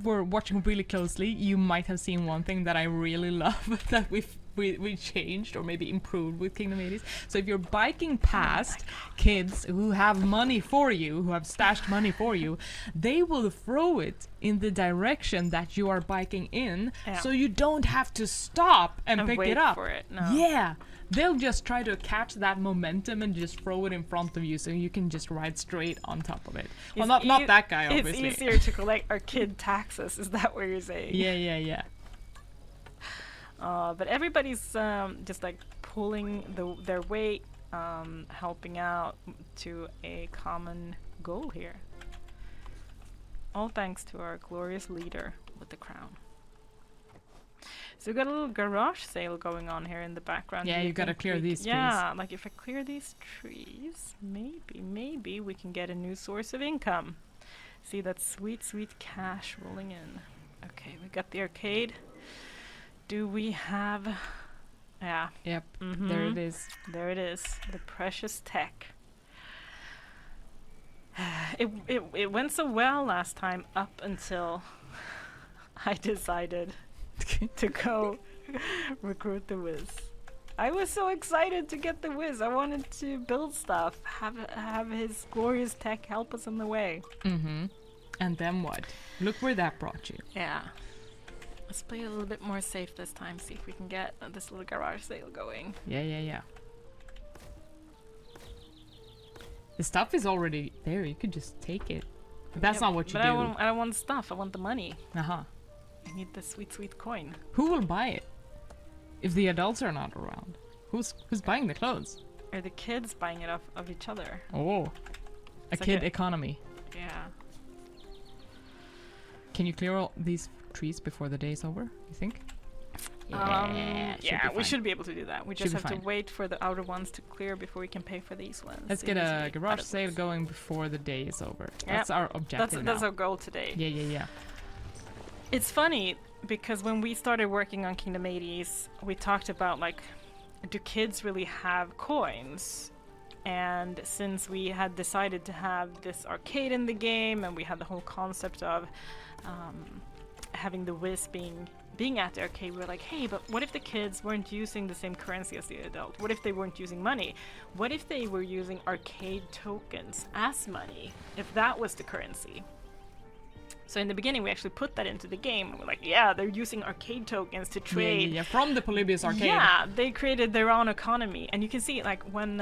were watching really closely, you might have seen one thing that I really love that we changed or maybe improved with Kingdom 80s. So if you're biking past kids who have money for you, who have stashed money for you, they will throw it in the direction that you are biking in, Yeah. so you don't have to stop and pick wait it up. for it. No. Yeah. They'll just try to catch that momentum and just throw it in front of you so you can just ride straight on top of it. Well, It's not that guy, obviously. It's easier to collect our kid taxes. Is that what you're saying? Yeah. But everybody's just like pulling their weight, helping out to a common goal here. All thanks to our glorious leader with the crown. So we got a little garage sale going on here in the background. Yeah, Do you gotta think clear these trees. Yeah, like if I clear these trees, maybe we can get a new source of income. See that sweet cash rolling in. Okay, we got the arcade. Do we have... Yeah. Yep, Mhm. there it is. There it is. The precious tech. It went so well last time up until I decided to go recruit the Wiz. I was so excited to get the Wiz. I wanted to build stuff, have his glorious tech help us on the way. Mm-hmm. And then what? Look where that brought you. Yeah. Let's play it a little bit more safe this time, see if we can get this little garage sale going. Yeah. The stuff is already there. You could just take it. But that's Yeah, not what you but do. I don't want stuff. I want the money. Uh-huh. I need the sweet coin. Who will buy it? If the adults are not around. Who's buying the clothes? Are the kids buying it off of each other? Oh. A It's like kid a- economy. Yeah. Can you clear all these trees before the day is over, you think? We should be able to do that. We just Should be have to fine. wait for the outer ones to clear before we can pay for these ones. Let's They're get a usually garage out of sale this. going before the day is over. Yeah, That's our objective That's now. our goal today. Yeah. It's funny because when we started working on Kingdom 80s, we talked about like, do kids really have coins? And since we had decided to have this arcade in the game, and we had the whole concept of having the Wiz being at the arcade, we're like, hey, but what if the kids weren't using the same currency as the adult? What if they weren't using money? What if they were using arcade tokens as money, if that was the currency? So in the beginning, we actually put that into the game. We're like, yeah, they're using arcade tokens to trade. Yeah, from the Polybius arcade. Yeah, they created their own economy. And you can see, like, one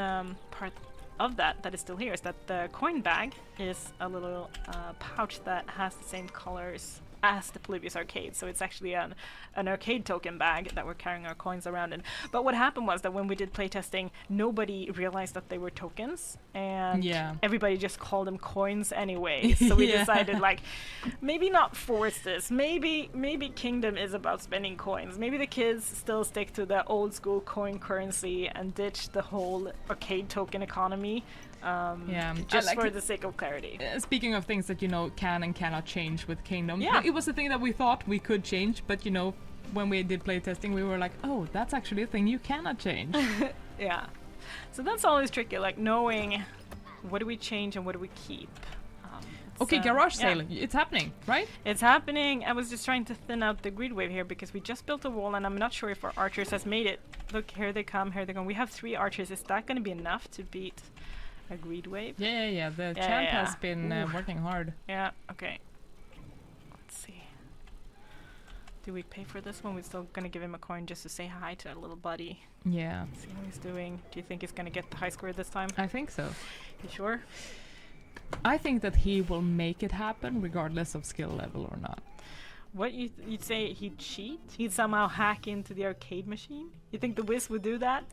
part of that is still here is that the coin bag is a little pouch that has the same colors as the Polybius arcade, so it's actually an arcade token bag that we're carrying our coins around in. But what happened was that when we did playtesting, nobody realized that they were tokens, and everybody just called them coins anyway. So we decided, like, maybe not force this. Maybe Kingdom is about spending coins. Maybe the kids still stick to the old school coin currency and ditch the whole arcade token economy. Just for the sake of clarity. Speaking of things that, can and cannot change with Kingdom, it was a thing that we thought we could change, but, when we did playtesting, we were like, oh, that's actually a thing you cannot change. Yeah. So that's always tricky, like knowing what do we change and what do we keep. Okay, garage sale. It's happening, right? It's happening. I was just trying to thin out the grid wave here because we just built a wall and I'm not sure if our archers has made it. Look, here they come, here they go. We have 3 archers. Is that going to be enough to beat a greed wave? Yeah. The champ has been working hard. Yeah, okay. Let's see. Do we pay for this one? We're still gonna give him a coin just to say hi to our little buddy. Yeah. See how he's doing. Do you think he's gonna get the high score this time? I think so. You sure? I think that he will make it happen regardless of skill level or not. What, you'd say he'd cheat? He'd somehow hack into the arcade machine? You think the Wiz would do that?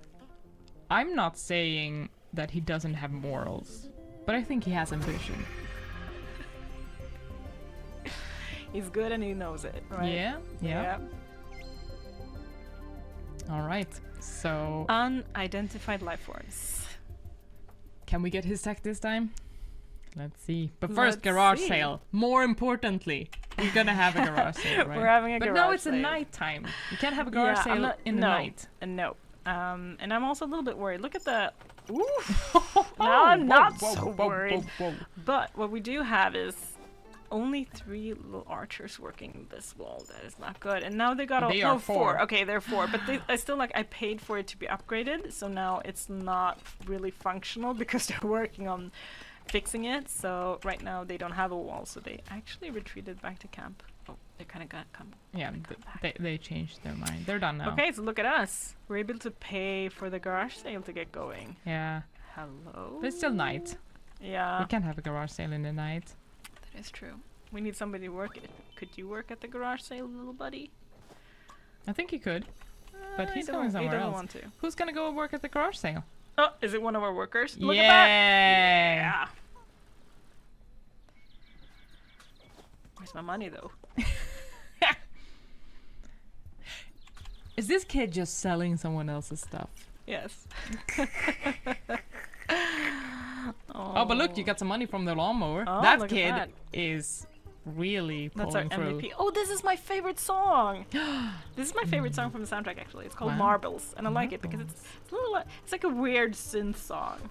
I'm not saying that he doesn't have morals, but I think he has ambition. He's good and he knows it, right? Yeah. All right, so... Unidentified life forms. Can we get his tech this time? Let's see. But first, garage sale. More importantly, we're gonna have a garage sale, right? We're having a garage sale. But now it's a nighttime. You can't have a garage sale in the night. No. And I'm also a little bit worried. Look at the... Ooh. Now I'm not so worried. But what we do have is only 3 little archers working this wall. That is not good. And now they got all... They are 4. Okay, they're 4. But I still, like, I paid for it to be upgraded. So now it's not really functional because they're working on fixing it. So right now they don't have a wall. So they actually retreated back to camp. Oh, they kind of got come. Yeah, they changed their mind. They're done now. Okay, so look at us. We're able to pay for the garage sale to get going. Yeah. Hello? But it's still night. Yeah. We can't have a garage sale in the night. That is true. We need somebody to work it. Could you work at the garage sale, little buddy? I think he could. But he's going somewhere he doesn't else. Want to. Who's gonna go work at the garage sale? Oh, is it one of our workers? Look at that! Yeah! Where's my money, though? Is this kid just selling someone else's stuff? Yes. Oh, but look, you got some money from the lawnmower. Oh, that kid is really pulling through. MVP. Oh, this is my favorite song. This is my favorite song from the soundtrack, actually. It's called Marbles, and I like it because it's a little, it's like a weird synth song.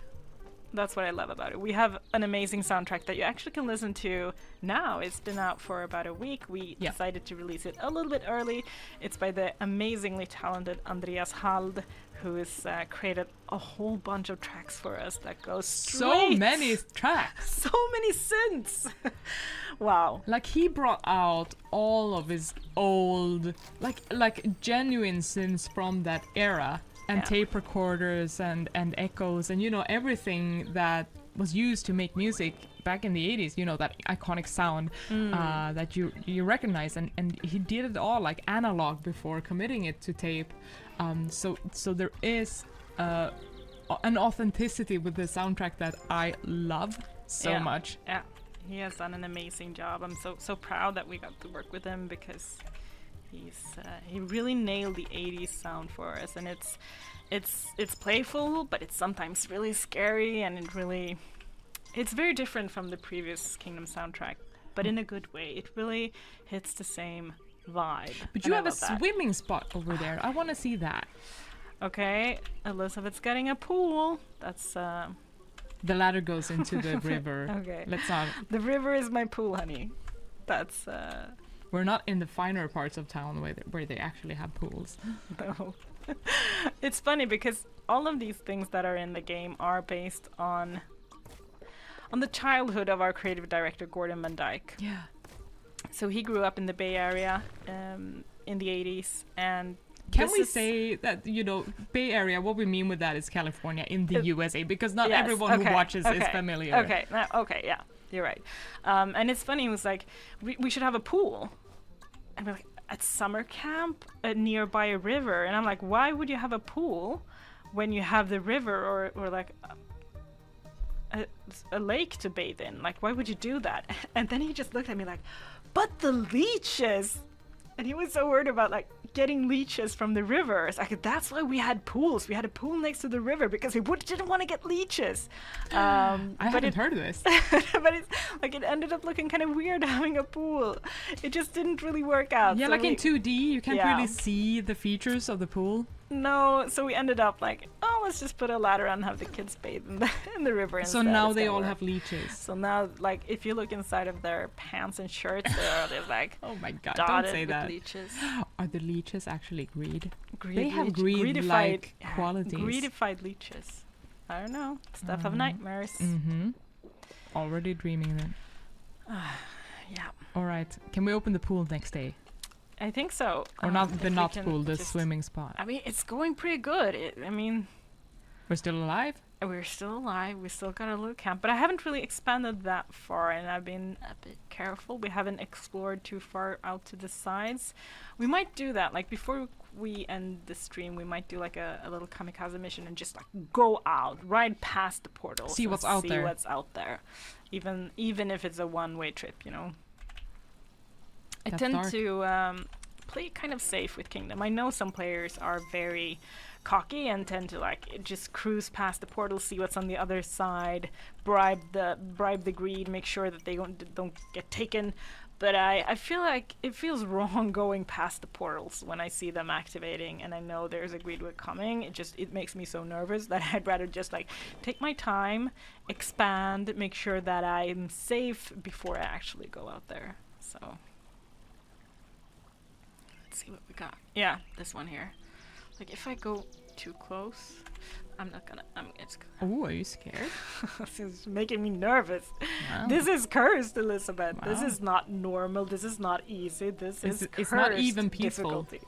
That's what I love about it. We have an amazing soundtrack that you actually can listen to now. It's been out for about a week. We decided to release it a little bit early. It's by the amazingly talented Andreas Hald, who has created a whole bunch of tracks for us that goes straight. So many tracks. So many synths. Wow. Like, he brought out all of his old, like genuine synths from that era. And tape recorders and echoes and, everything that was used to make music back in the 80s, that iconic sound that you recognize. And he did it all like analog before committing it to tape. So there is an authenticity with the soundtrack that I love so much. Yeah, he has done an amazing job. I'm so proud that we got to work with him because... he really nailed the 80s sound for us, and it's playful, but it's sometimes really scary, and it's very different from the previous Kingdom soundtrack, but in a good way. It really hits the same vibe. But you have a swimming spot over there. I want to see that. Okay, Elisabeth's getting a pool. That's the ladder goes into the river. Okay. Let's not. The river is my pool, honey. That's We're not in the finer parts of town where they actually have pools. No. It's funny because all of these things that are in the game are based on the childhood of our creative director Gordon Van Dyke. Yeah. So he grew up in the Bay Area in the 80s, and can we say that, you know, Bay Area, what we mean with that is California in the USA, because not everyone who watches is familiar. Okay, yeah, you're right. And it's funny, it was like, we should have a pool. And we're like, at summer camp nearby a river. And I'm like, why would you have a pool when you have the river or like a lake to bathe in? Like, why would you do that? And then he just looked at me like, but the leeches. And he was so worried about like getting leeches from the river. It's like, that's why we had pools. We had a pool next to the river because we didn't want to get leeches. I haven't heard of this. But it's like, it ended up looking kind of weird having a pool. It just didn't really work out. Yeah, so like in 2D, you can't really see the features of the pool. No, so we ended up like, oh, let's just put a ladder on and have the kids bathe in the river instead. So now they all have leeches. So now, like, if you look inside of their pants and shirts, they're like, oh my god, don't say that. Leeches. Are the leeches actually greed? They have greed-like qualities. Greedified leeches. I don't know. Stuff of nightmares. Mm-hmm. Already dreaming them. Yeah. All right. Can we open the pool next day? I think so. Or not the pool, the swimming spot. I mean, it's going pretty good. We're still alive? We're still alive. We still got a little camp. But I haven't really expanded that far, and I've been a bit careful. We haven't explored too far out to the sides. We might do that. Like, before we end the stream, we might do like a little kamikaze mission and just like go out, right past the portals. See what's out there. See what's out there. Even if it's a one-way trip, you know. I tend to play kind of safe with Kingdom. I know some players are very cocky and tend to like just cruise past the portal, see what's on the other side, bribe the greed, make sure that they don't get taken. But I feel like it feels wrong going past the portals when I see them activating and I know there's a greed wave coming. It makes me so nervous that I'd rather just like take my time, expand, make sure that I'm safe before I actually go out there. So see what we got. Yeah, this one here. Like, if I go too close, it's oh, are you scared? This is making me nervous. Wow. This is cursed, Elisabeth. Wow. This is not normal. This is not easy. This is cursed. It's not even peaceful. Difficulty.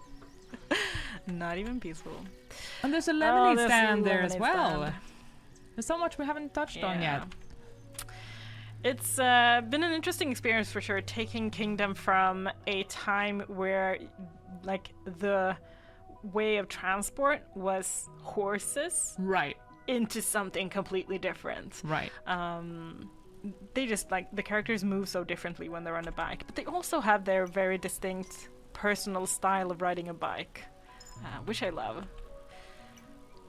Not even peaceful. And there's a lemonade stand there as lemonade well. stand. There's so much we haven't touched on yet. It's been an interesting experience for sure, taking Kingdom from a time where like the way of transport was horses, right, into something completely different. Right. They just like the characters move so differently when they're on a bike, but they also have their very distinct personal style of riding a bike, which I love.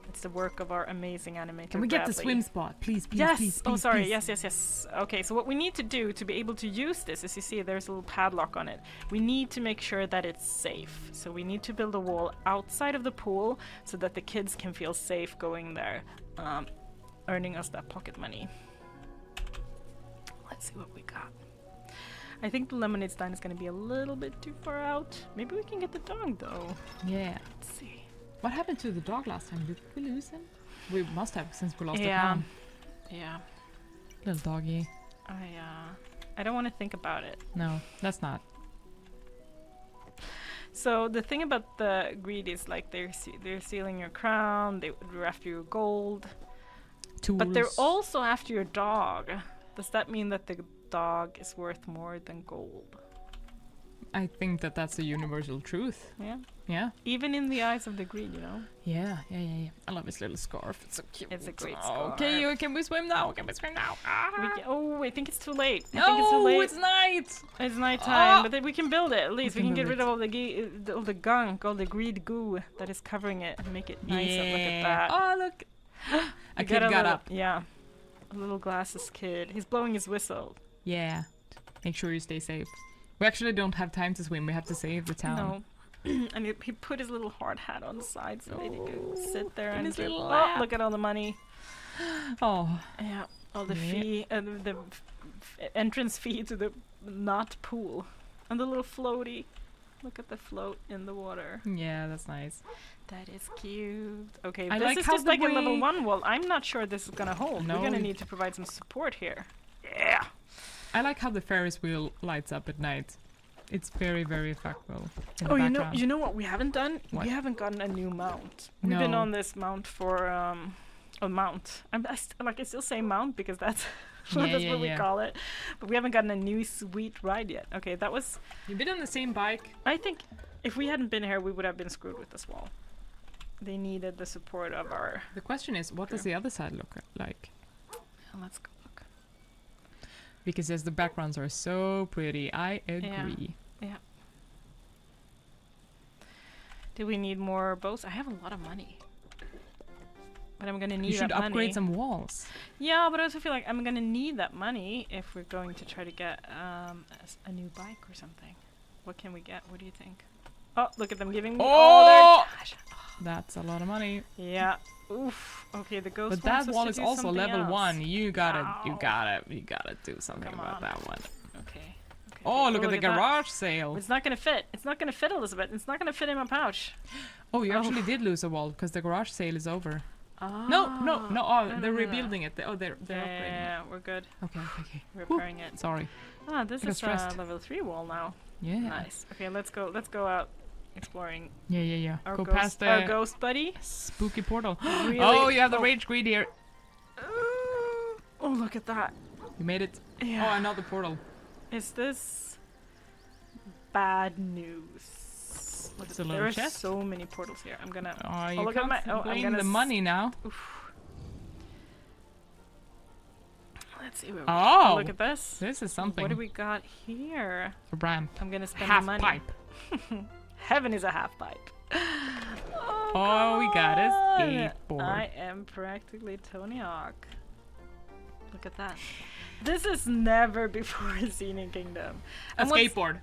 It's the work of our amazing animator. Can we get Bradley. the swim spot, please? Yes. Please, oh, sorry. please. Yes. Okay. So what we need to do to be able to use this, as you see, there's a little padlock on it. We need to make sure that it's safe. So we need to build a wall outside of the pool so that the kids can feel safe going there, earning us that pocket money. Let's see what we got. I think the lemonade stand is going to be a little bit too far out. Maybe we can get the dog though. Yeah. Let's see. What happened to the dog last time? Did we lose him? We must have, since we lost the Yeah. clown. Yeah. Little doggy. I don't want to think about it. No, that's not. So the thing about the greed is like they're stealing your crown. They're after your gold. Tools. But they're also after your dog. Does that mean that the dog is worth more than gold? I think that that's a universal truth. Yeah. Yeah. Even in the eyes of the greed, you know. Yeah. I love his little scarf. It's so cute. It's a great scarf. Okay, can we swim now? Ah. I think it's too late. No, I think it's too late. it's night. It's nighttime, Ah. but then we can build it. At least we can get build rid of all the gunk, all the greed goo that is covering it, and make it nice. Yeah. And look at that. Oh, look. A We kid got little, up. Yeah, a little glasses kid. He's blowing his whistle. Yeah. Make sure you stay safe. We actually don't have time to swim. We have to save the town. No. And he put his little hard hat on the side so that he could sit there in and his little oh, lap. look at all the money. Oh. Yeah, all the Yeah. fee, the entrance fee to the not pool. And the little floaty. Look at the float in the water. Yeah, that's nice. That is cute. Okay, I this like is how just the like a level way- 1 wall. I'm not sure this is gonna hold. No. We're gonna need to provide some support here. Yeah. I like how the Ferris wheel lights up at night. It's very, very effectful. In Oh, the you know, background. you know what we haven't done? What? We haven't gotten a new mount. We've been No. on this mount for a mount. I still say mount because that's Yeah, that's yeah, what we yeah. call it. But we haven't gotten a new sweet ride yet. Okay, that was. You've been on the same bike. I think if we hadn't been here, we would have been screwed with this wall. They needed the support of our. The question is, what does the other side look like? Let's go look. Because yes, the backgrounds are so pretty. I agree. Yeah. Do we need more boats? I have a lot of money. But I'm gonna need You should that upgrade money. some walls. Yeah, but I also feel like I'm gonna need that money if we're going to try to get a new bike or something. What can we get? What do you think? Oh, look at them giving me all Oh! their cash. That's a lot of money. Yeah. Oof. Okay, the ghost. But that wants us wall to is do also something level else. 1. You gotta Ow. do something Come about on. that one. Okay. Okay. Oh, look at the that. garage sale. It's not gonna fit. It's not gonna fit, Elizabeth. It's not gonna fit in my pouch. Oh, you Oh. actually did lose a wall because the garage sale is over. Oh. No. Oh, No, they're no. rebuilding it. They're upgrading Yeah, we're good. it. Okay. We're Whew. repairing it. Sorry. Ah, this I got is a stressed. level 3 wall now. Yeah. Nice. Okay, let's go. Let's go out exploring Yeah. our Go ghost, past our the ghost buddy. spooky portal. Really? Oh, you have the Oh. rage greed here. Oh, look at that. You made it. Yeah. Oh, another portal. Is this bad news? Look It's at a there little are chest. so many portals here. I'm gonna. Oh, you look at can't my- oh, I'm blame gonna the money now. Let's see. Where Oh, look at this. this is something What do we got here? for Bram. I'm gonna spend Half the money. pipe. Heaven is a half pipe. Oh, we got a God. skateboard. I am practically Tony Hawk. Look at that. This is never before seen in Kingdom. A And what's- skateboard.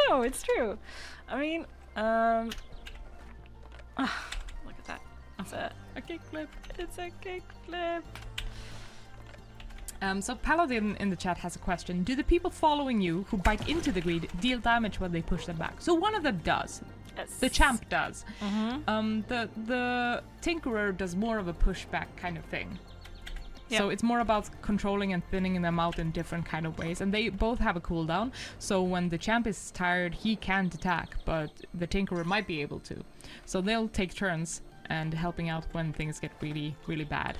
No, it's true. I mean, look at that. It's a kickflip. It's a kickflip. So Paladin in the chat has a question. Do the people following you who bike into the grid deal damage when they push them back? So one of them does. Yes. The champ does. Mm-hmm. The Tinkerer does more of a pushback kind of thing. Yeah. So it's more about controlling and thinning them out in different kind of ways. And they both have a cooldown. So when the champ is tired, he can't attack, but the Tinkerer might be able to. So they'll take turns and helping out when things get really, really bad.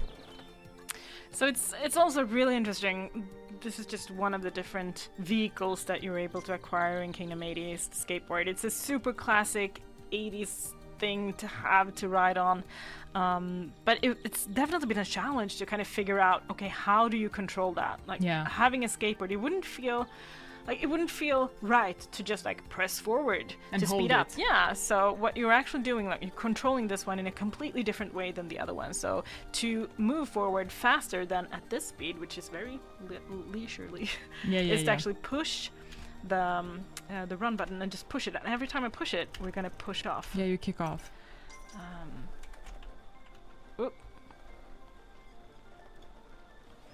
So it's also really interesting. This is just one of the different vehicles that you're able to acquire in Kingdom 80s, the skateboard. It's a super classic 80s thing to have to ride on. But it's definitely been a challenge to kind of figure out, okay, how do you control that? Like having a skateboard, it wouldn't feel right to just like press forward and to speed hold up. it. Yeah, so what you're actually doing, like you're controlling this one in a completely different way than the other one. So to move forward faster than at this speed, which is very leisurely, is to actually push the run button and just push it. And every time I push it, we're gonna push off. Yeah, you kick off. Oop.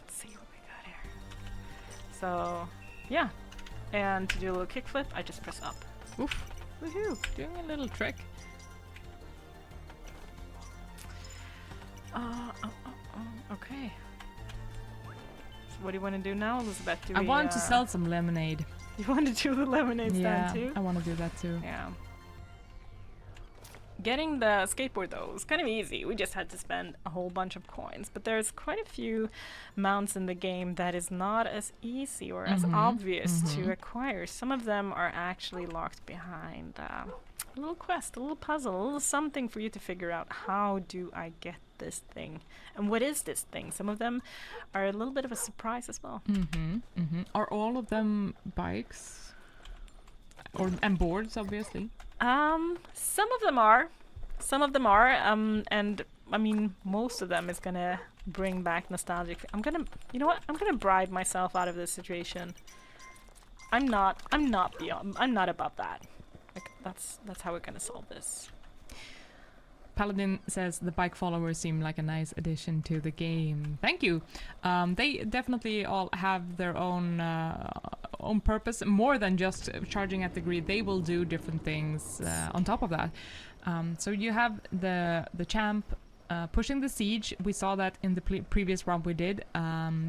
Let's see what we got here. So, yeah. And to do a little kickflip, I just press up. Oof. Woohoo! Doing a little trick. Okay. So what do you want to do now, Elizabeth? I want to sell some lemonade. You want to do the lemonade Yeah, stand too? I want to do that too. Yeah. Getting the skateboard though was kind of easy. We just had to spend a whole bunch of coins. But there's quite a few mounts in the game that is not as easy or as obvious to acquire. Some of them are actually locked behind a little quest, a little puzzle, a little something for you to figure out. How do I get this thing? And what is this thing? Some of them are a little bit of a surprise as well. Are all of them bikes? And boards, obviously. Some of them are. Some of them are. And I mean, most of them is gonna bring back nostalgic. You know what? I'm gonna bribe myself out of this situation. I'm not above that. Like, that's how we're gonna solve this. Paladin says the bike followers seem like a nice addition to the game. Thank you. They definitely all have their own own purpose, more than just charging at the grid. They will do different things on top of that. So you have the champ pushing the siege. We saw that in the previous round we did.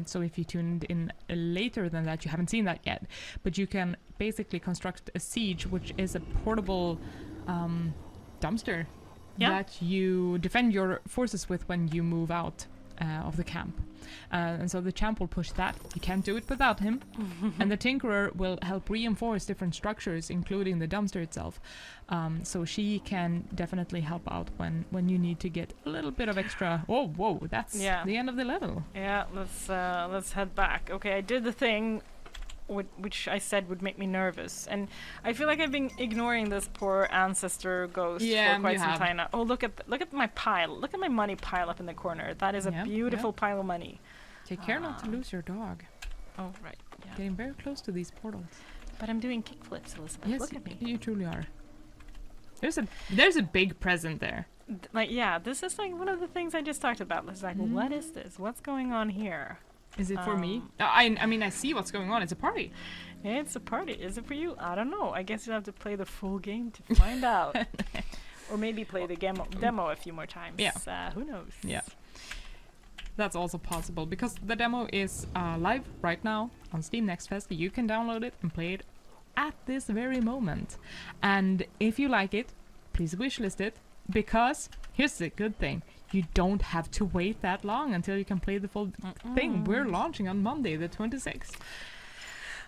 So if you tuned in later than that, you haven't seen that yet. But you can basically construct a siege, which is a portable dumpster that you defend your forces with when you move out of the camp. And so the champ will push that. You can't do it without him. And the tinkerer will help reinforce different structures, including the dumpster itself. So she can definitely help out when you need to get a little bit of extra. Whoa, that's the end of the level. Yeah, let's head back. Okay, I did the thing which I said would make me nervous, and I feel like I've been ignoring this poor ancestor ghost for quite some time now. Oh, look at my pile. Look at my money pile up in the corner. That is a beautiful pile of money. Take care not to lose your dog. Oh, right. Yeah. Getting very close to these portals. But I'm doing kickflips, Elisabeth. Yes, look at me. You truly are. There's a big present there. This is like one of the things I just talked about. It's like, what is this? What's going on here? Is it for me? I mean, I see what's going on. It's a party. Yeah, it's a party. Is it for you? I don't know. I guess you'll have to play the full game to find out. Or maybe play the demo a few more times. Yeah. Who knows? Yeah. That's also possible, because the demo is live right now on Steam Next Fest. You can download it and play it at this very moment. And if you like it, please wishlist it, because here's the good thing. You don't have to wait that long until you can play the full thing. We're launching on Monday, the 26th.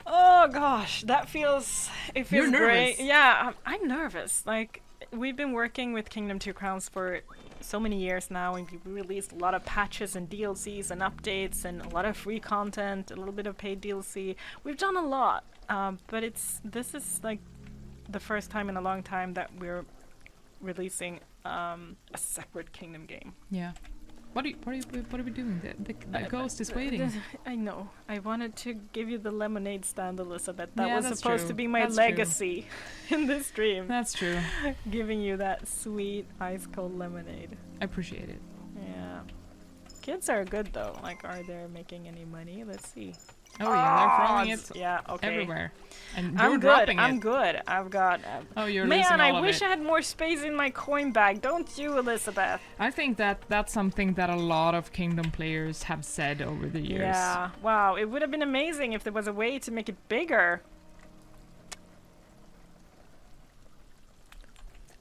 Oh gosh, it feels You're great. nervous. Yeah, I'm nervous. Like, we've been working with Kingdom 2 Crowns for so many years now, and we've released a lot of patches and DLCs and updates and a lot of free content, a little bit of paid DLC. We've done a lot, but this is like the first time in a long time that we're releasing a separate Kingdom game. Yeah. What are we doing? The ghost is waiting. I know. I wanted to give you the lemonade stand, Elisabeth. That was that's supposed true. to be my legacy in this stream. That's true. Giving you that sweet ice cold lemonade. I appreciate it. Yeah. Kids are good though. Like, are they making any money? Let's see. Oh yeah, they're throwing it everywhere. And you're dropping it. I'm good. I've got... you're man, losing all I of wish it. I had more space in my coin bag. Don't you, Elisabeth? I think that's something that a lot of Kingdom players have said over the years. Yeah. Wow. It would have been amazing if there was a way to make it bigger.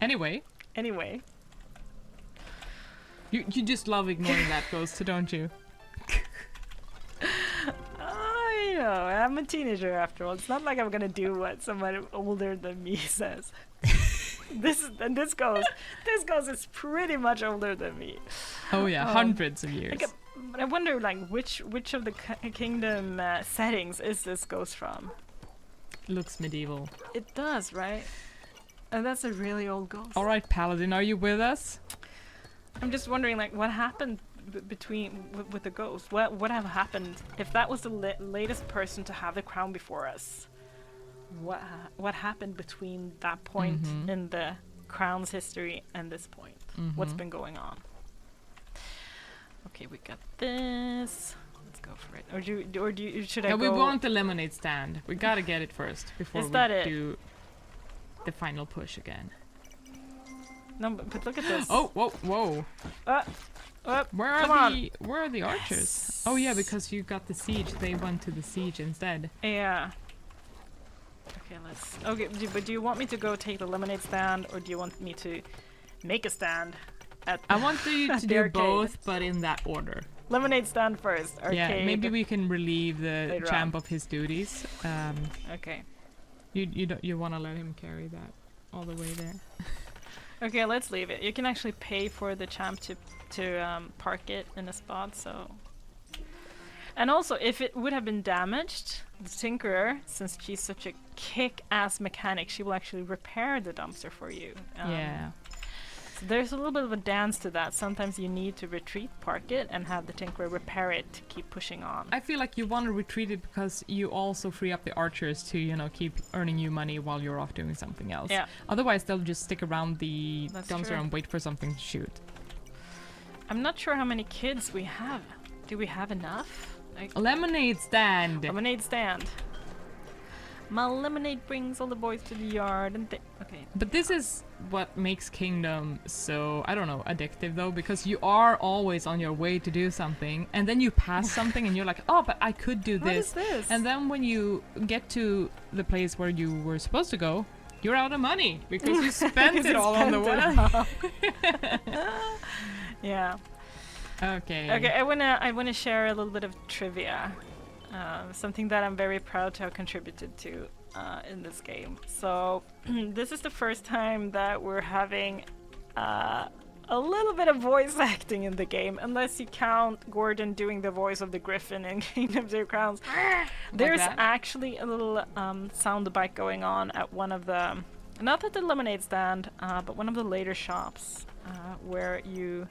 Anyway. You just love ignoring that ghost, don't you? You know, I'm a teenager after all. It's not like I'm gonna do what someone older than me says. This ghost is pretty much older than me. Oh yeah, hundreds of years. But I wonder, like, which of the kingdom settings is this ghost from? Looks medieval. It does, right? And that's a really old ghost. All right, Paladin, are you with us? I'm just wondering, like, what happened with the ghost? What have happened if that was the latest person to have the crown before us? What happened between that point in the crown's history and this point? What's been going on? Okay, we got this. Let's go for it. Should I go? We want the lemonade stand. We gotta get it first before we do the final push again. No, but look at this. Oh, whoa. Where are the archers? Yes. Oh yeah, because you got the siege. They went to the siege instead. Yeah. Okay, but do you want me to go take the lemonade stand, or do you want me to make a stand at I want you to do both, but in that order. Lemonade stand first. Arcade. Yeah, maybe we can relieve the champ of his duties. Okay. You want to let him carry that all the way there? Okay, let's leave it. You can actually pay for the champ to park it in a spot, so... And also, if it would have been damaged, the Tinkerer, since she's such a kick-ass mechanic, she will actually repair the dumpster for you. Yeah. So there's a little bit of a dance to that. Sometimes you need to retreat, park it, and have the Tinkerer repair it to keep pushing on. I feel like you want to retreat it because you also free up the archers to, keep earning you money while you're off doing something else. Yeah. Otherwise, they'll just stick around the dumpster true. and wait for something to shoot. I'm not sure how many kids we have. Do we have enough? A lemonade stand. Lemonade stand. My lemonade brings all the boys to the yard, and okay. But this is what makes Kingdom so, I don't know, addictive though, because you are always on your way to do something, and then you pass something and you're like, oh, but I could do this. What is this? And then when you get to the place where you were supposed to go, you're out of money because you spent it all on the way. Yeah. Okay. Okay, I wanna share a little bit of trivia. Something that I'm very proud to have contributed to in this game. So this is the first time that we're having a little bit of voice acting in the game, unless you count Gordon doing the voice of the Griffin in Kingdom of the Crowns. There's actually a little sound bite going on at one of the, not at the lemonade stand, but one of the later shops where you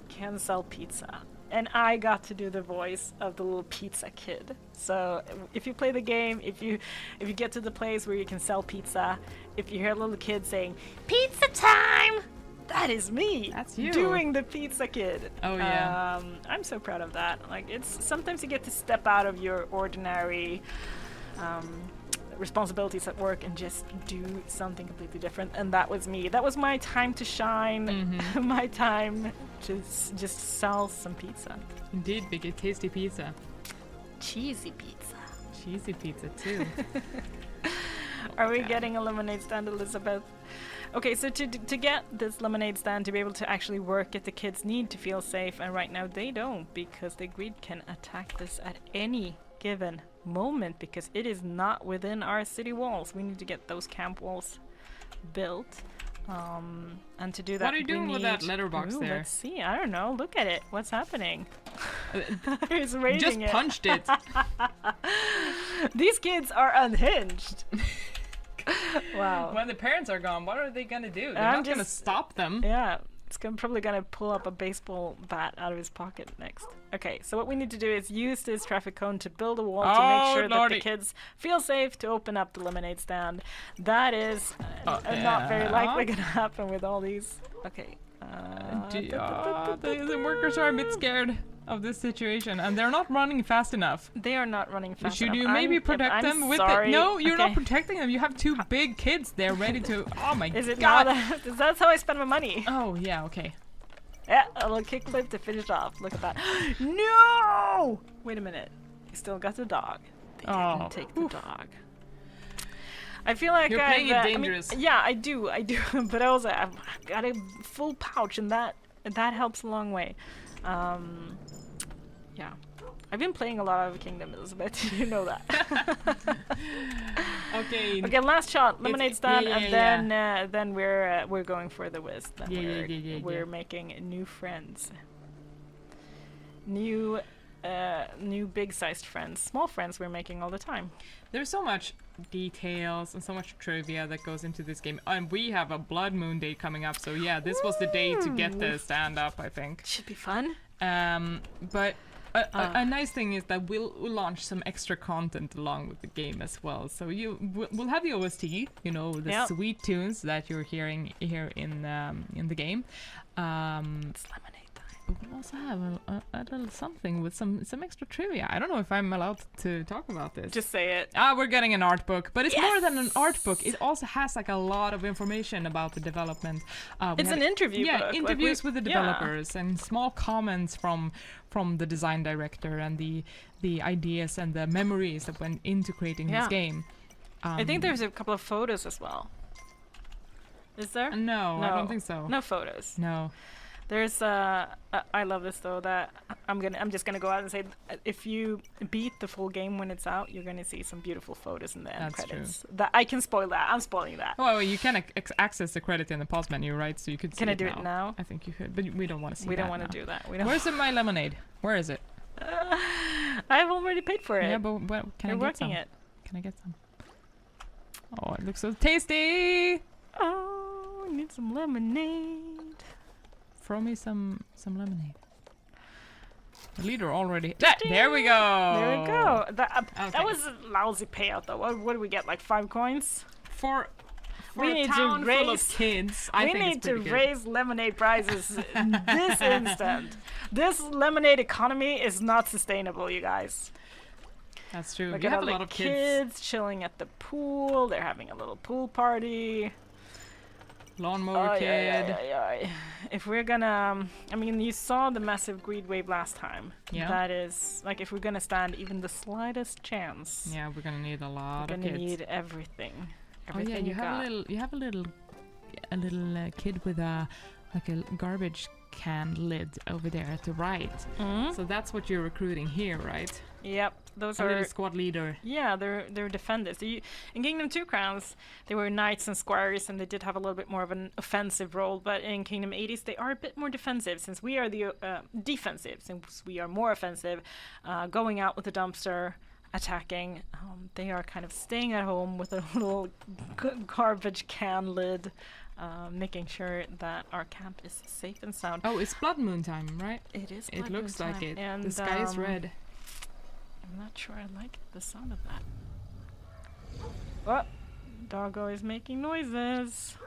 can sell pizza. And I got to do the voice of the little pizza kid. So if you play the game, if you get to the place where you can sell pizza, if you hear a little kid saying "Pizza time," that is me. That's you doing the pizza kid. Oh yeah. I'm so proud of that. Like, it's sometimes you get to step out of your ordinary responsibilities at work and just do something completely different, and that was me. That was my time to shine. My time to just sell some pizza. Indeed, big tasty pizza. Cheesy pizza. Cheesy pizza too. Are we getting a lemonade stand, Elisabeth? Okay, so to get this lemonade stand to be able to actually work, the kids need to feel safe, and right now they don't, because the grid can attack this at any given moment, because it is not within our city walls. We need to get those camp walls built, and to do that, what are you doing with that letterbox there? Let's see. I don't know. Look at it. What's happening? He's raising just punched it. These kids are unhinged. Wow. When the parents are gone, what are they gonna do? They're I'm not gonna stop them. Yeah. It's probably gonna pull up a baseball bat out of his pocket next. Okay, so what we need to do is use this traffic cone to build a wall to make sure that the kids feel safe to open up the lemonade stand. That is not very likely gonna happen with all these. Okay. The workers are a bit scared of this situation, and they're not running fast enough. They are not running fast Should enough. you maybe protect them with it? No, you're not protecting them. You have two big kids there ready to. Oh my god. Is it not? That's how I spend my money. Oh yeah, okay. Yeah, a little kickflip to finish off. Look at that. No! Wait a minute. You still got the dog. They didn't take the dog. I feel like you're playing it dangerous. I mean, yeah, I do. But also, I've got a full pouch, and that helps a long way. Yeah. I've been playing a lot of Kingdom, Elisabeth. You know that. Okay. Okay, last shot, lemonade stand, and then we're going for the whiz. Then we're making new friends, new big-sized friends, small friends. We're making all the time. There's so much details and so much trivia that goes into this game, and we have a Blood Moon Day coming up. So yeah, this was the day to get the stand up. I think should be fun. But a nice thing is that we'll launch some extra content along with the game as well. So we'll have the OST, you know, the sweet tunes that you're hearing here in the game. It's lemonade time. But we'll also have a little something with some extra trivia. I don't know if I'm allowed to talk about this. Just say it. We're getting an art book, but it's more than an art book. It also has like a lot of information about the development. It's an interview book. Yeah, interviews with the developers and small comments from the design director and the ideas and the memories that went into creating this game. I think there's a couple of photos as well. Is there? No, I don't think so. No photos. No. There's I love this though, that I'm just gonna go out and say, if you beat the full game when it's out, you're gonna see some beautiful photos in the end credits. True. That I can spoil that. I'm spoiling that. Oh, well, you can access the credit in the pause menu, right? So you could. Can I do it now? I think you could, but we don't want to see. We don't want to do that. We don't. Where's my lemonade? Where is it? I've already paid for it. Yeah, but can I get some? It. Can I get some? Oh, it looks so tasty. Oh, I need some lemonade. Throw me some lemonade. The leader already. There we go. There we go. That was a lousy payout though. What do we get? Like 5 coins? For we a need town to raise, full of kids. I think we need to raise lemonade prices in this instant. This lemonade economy is not sustainable, you guys. That's true. Look You at have all a lot the of kids. chilling at the pool. They're having a little pool party. Lawnmower kid. Ay. If we're gonna, I mean, you saw the massive greed wave last time. Yeah. That is, like, if we're gonna stand even the slightest chance, Yeah, we're gonna need a lot we're of gonna kids. need everything. Oh yeah, Everything you have got. a little kid with a garbage can lid over there at the right. So that's what you're recruiting here, right? Yep, those A are. little squad leader. Yeah, they're defenders. So in Kingdom 2 Crowns, they were knights and squires, and they did have a little bit more of an offensive role. But in Kingdom 80s, they are a bit more defensive, since we are the defensive, since we are more offensive, going out with the dumpster, attacking. They are kind of staying at home with a little garbage can lid, making sure that our camp is safe and sound. Oh, it's blood moon time, right? It is. It looks like it. And The sky is red. I'm not sure I like the sound of that. Oh, doggo is making noises.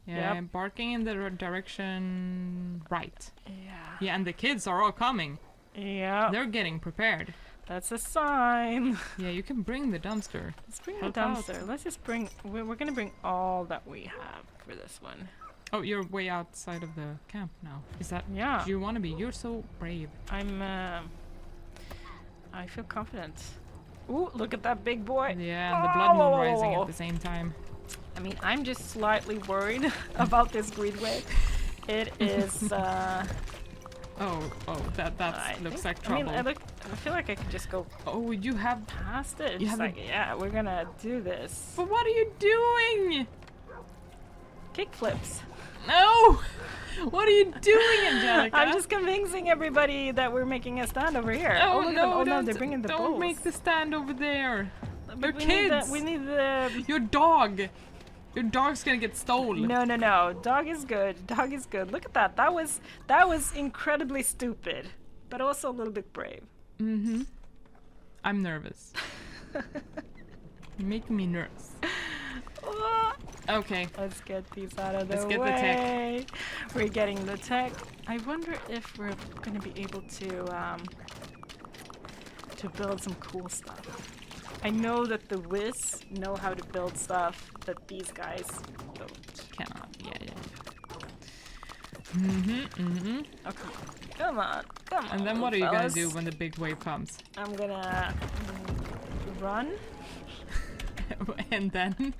Yeah, Yep. barking in the direction right. Yeah. Yeah, and the kids are all coming. Yeah. They're getting prepared. That's a sign. Yeah, you can bring the dumpster. Let's bring Help the out. dumpster. Let's just bring. We're gonna bring all that we have for this one. Oh, you're way outside of the camp now. Is that? Yeah. Do you want to be? You're so brave. I feel confident. Ooh, look at that big boy. Yeah, and the blood moon rising at the same time. I mean, I'm just slightly worried about this greed wave. It is. Oh, that looks like trouble. I feel like I could just go Oh, you have. past it. You Just have a- like, yeah, we're gonna do this. But what are you doing? Kick flips. No! What are you doing, Angelica? I'm just convincing everybody that we're making a stand over here. Oh, look at no, them. Oh no, don't- they're bringing the Don't bowls. make the stand over there. But They're we need kids. we need the. Your dog. Your dog's gonna get stolen. No. Dog is good. Dog is good. Look at that. That was incredibly stupid, but also a little bit brave. Mm-hmm. I'm nervous. You're making me nervous. Ah. Okay. Let's get these out of the Let's way. get the tech. We're getting the tech. I wonder if we're gonna be able to build some cool stuff. I know that the Wiz know how to build stuff that these guys don't. Cannot. Yeah. Mm-hmm. Oh, come on. And then what are you gonna fellas. do when the big wave comes? I'm gonna run, And then?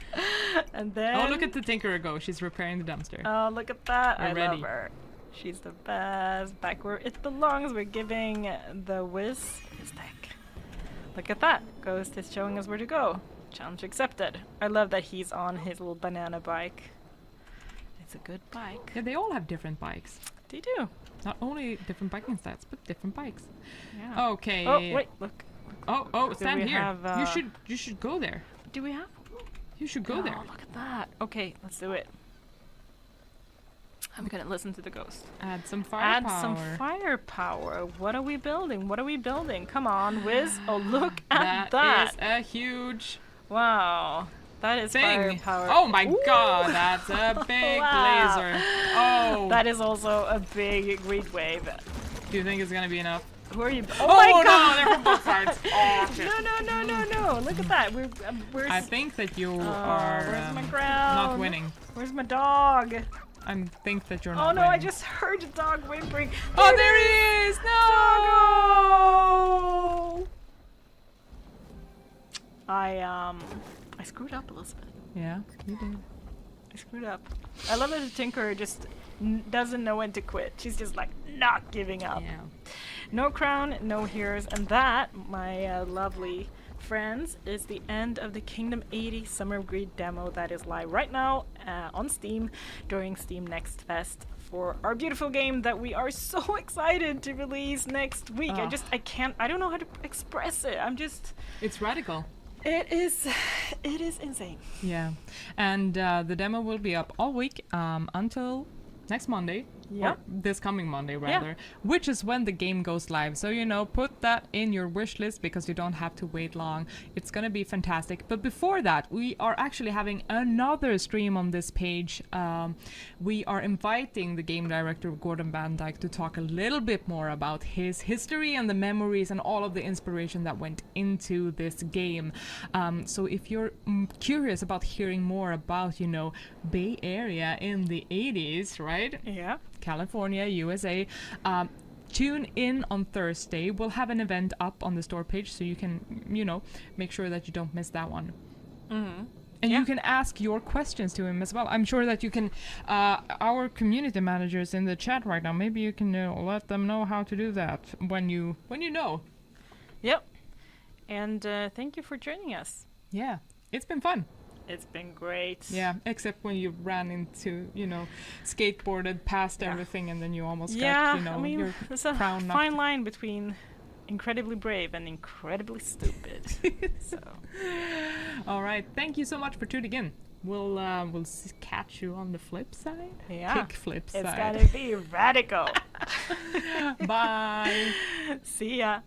and then. Oh, look at the Tinkerer go. She's repairing the dumpster. Oh, look at that. We're I ready. love her. She's the best. Back where it belongs. We're giving the Wiz his tech. Look at that. Ghost is showing us where to go. Challenge accepted. I love that he's on his little banana bike. It's a good bike. Yeah, they all have different bikes. They do. Not only different biking stats, but different bikes. Yeah. Okay. Oh, wait. Look. Oh, stand we here. have, You should go there. Do we have? You should go there. Oh, look at that. Okay, let's do it. I'm gonna listen to the ghost. Add some firepower. Add some firepower. What are we building? What are we building? Come on, Wiz. Oh, look at that. That is a huge Wow. That is thing. firepower. Oh my Ooh. god, that's a big Wow. laser. Oh. That is also a big greed wave. Do you think it's gonna be enough? Who are you? Oh, my no, god! they're from both sides. Oh, shit. No. Look at that. We're I think that you are where's my ground? not winning. Where's my dog? I think that you're Oh not no, winning. I just heard a dog whimpering. Oh, there he is! No! I screwed up, Elisabeth. Yeah, you did. I screwed up. I love that the Tinkerer just doesn't know when to quit. She's just like not giving up. Yeah. No crown, no heroes, and that, my lovely friends, is the end of the Kingdom 80s Summer of Greed demo that is live right now on Steam during Steam Next Fest for our beautiful game that we are so excited to release next week. I don't know how to express it. It's radical. It is insane. Yeah. And the demo will be up all week until next Monday. Yep. Or this coming Monday, rather, which is when the game goes live. So, put that in your wish list because you don't have to wait long. It's going to be fantastic. But before that, we are actually having another stream on this page. We are inviting the game director, Gordon Van Dyke, to talk a little bit more about his history and the memories and all of the inspiration that went into this game. So if you're curious about hearing more about, Bay Area in the 80s, right? Yeah. California, USA. Tune in on Thursday. We'll have an event up on the store page so you can, make sure that you don't miss that one. Mm-hmm. And you can ask your questions to him as well. I'm sure that you can, our community managers in the chat right now, maybe you can let them know how to do that when you know. Yep. And thank you for joining us. Yeah, it's been fun. It's been great. Yeah, except when you ran into, skateboarded past everything and then you almost got, your there's a crown fine line between incredibly brave and incredibly stupid. So. All right, thank you so much for tuning in. We'll catch you on the flip side. Yeah, kick flip side. It's gotta be radical. Bye. See ya.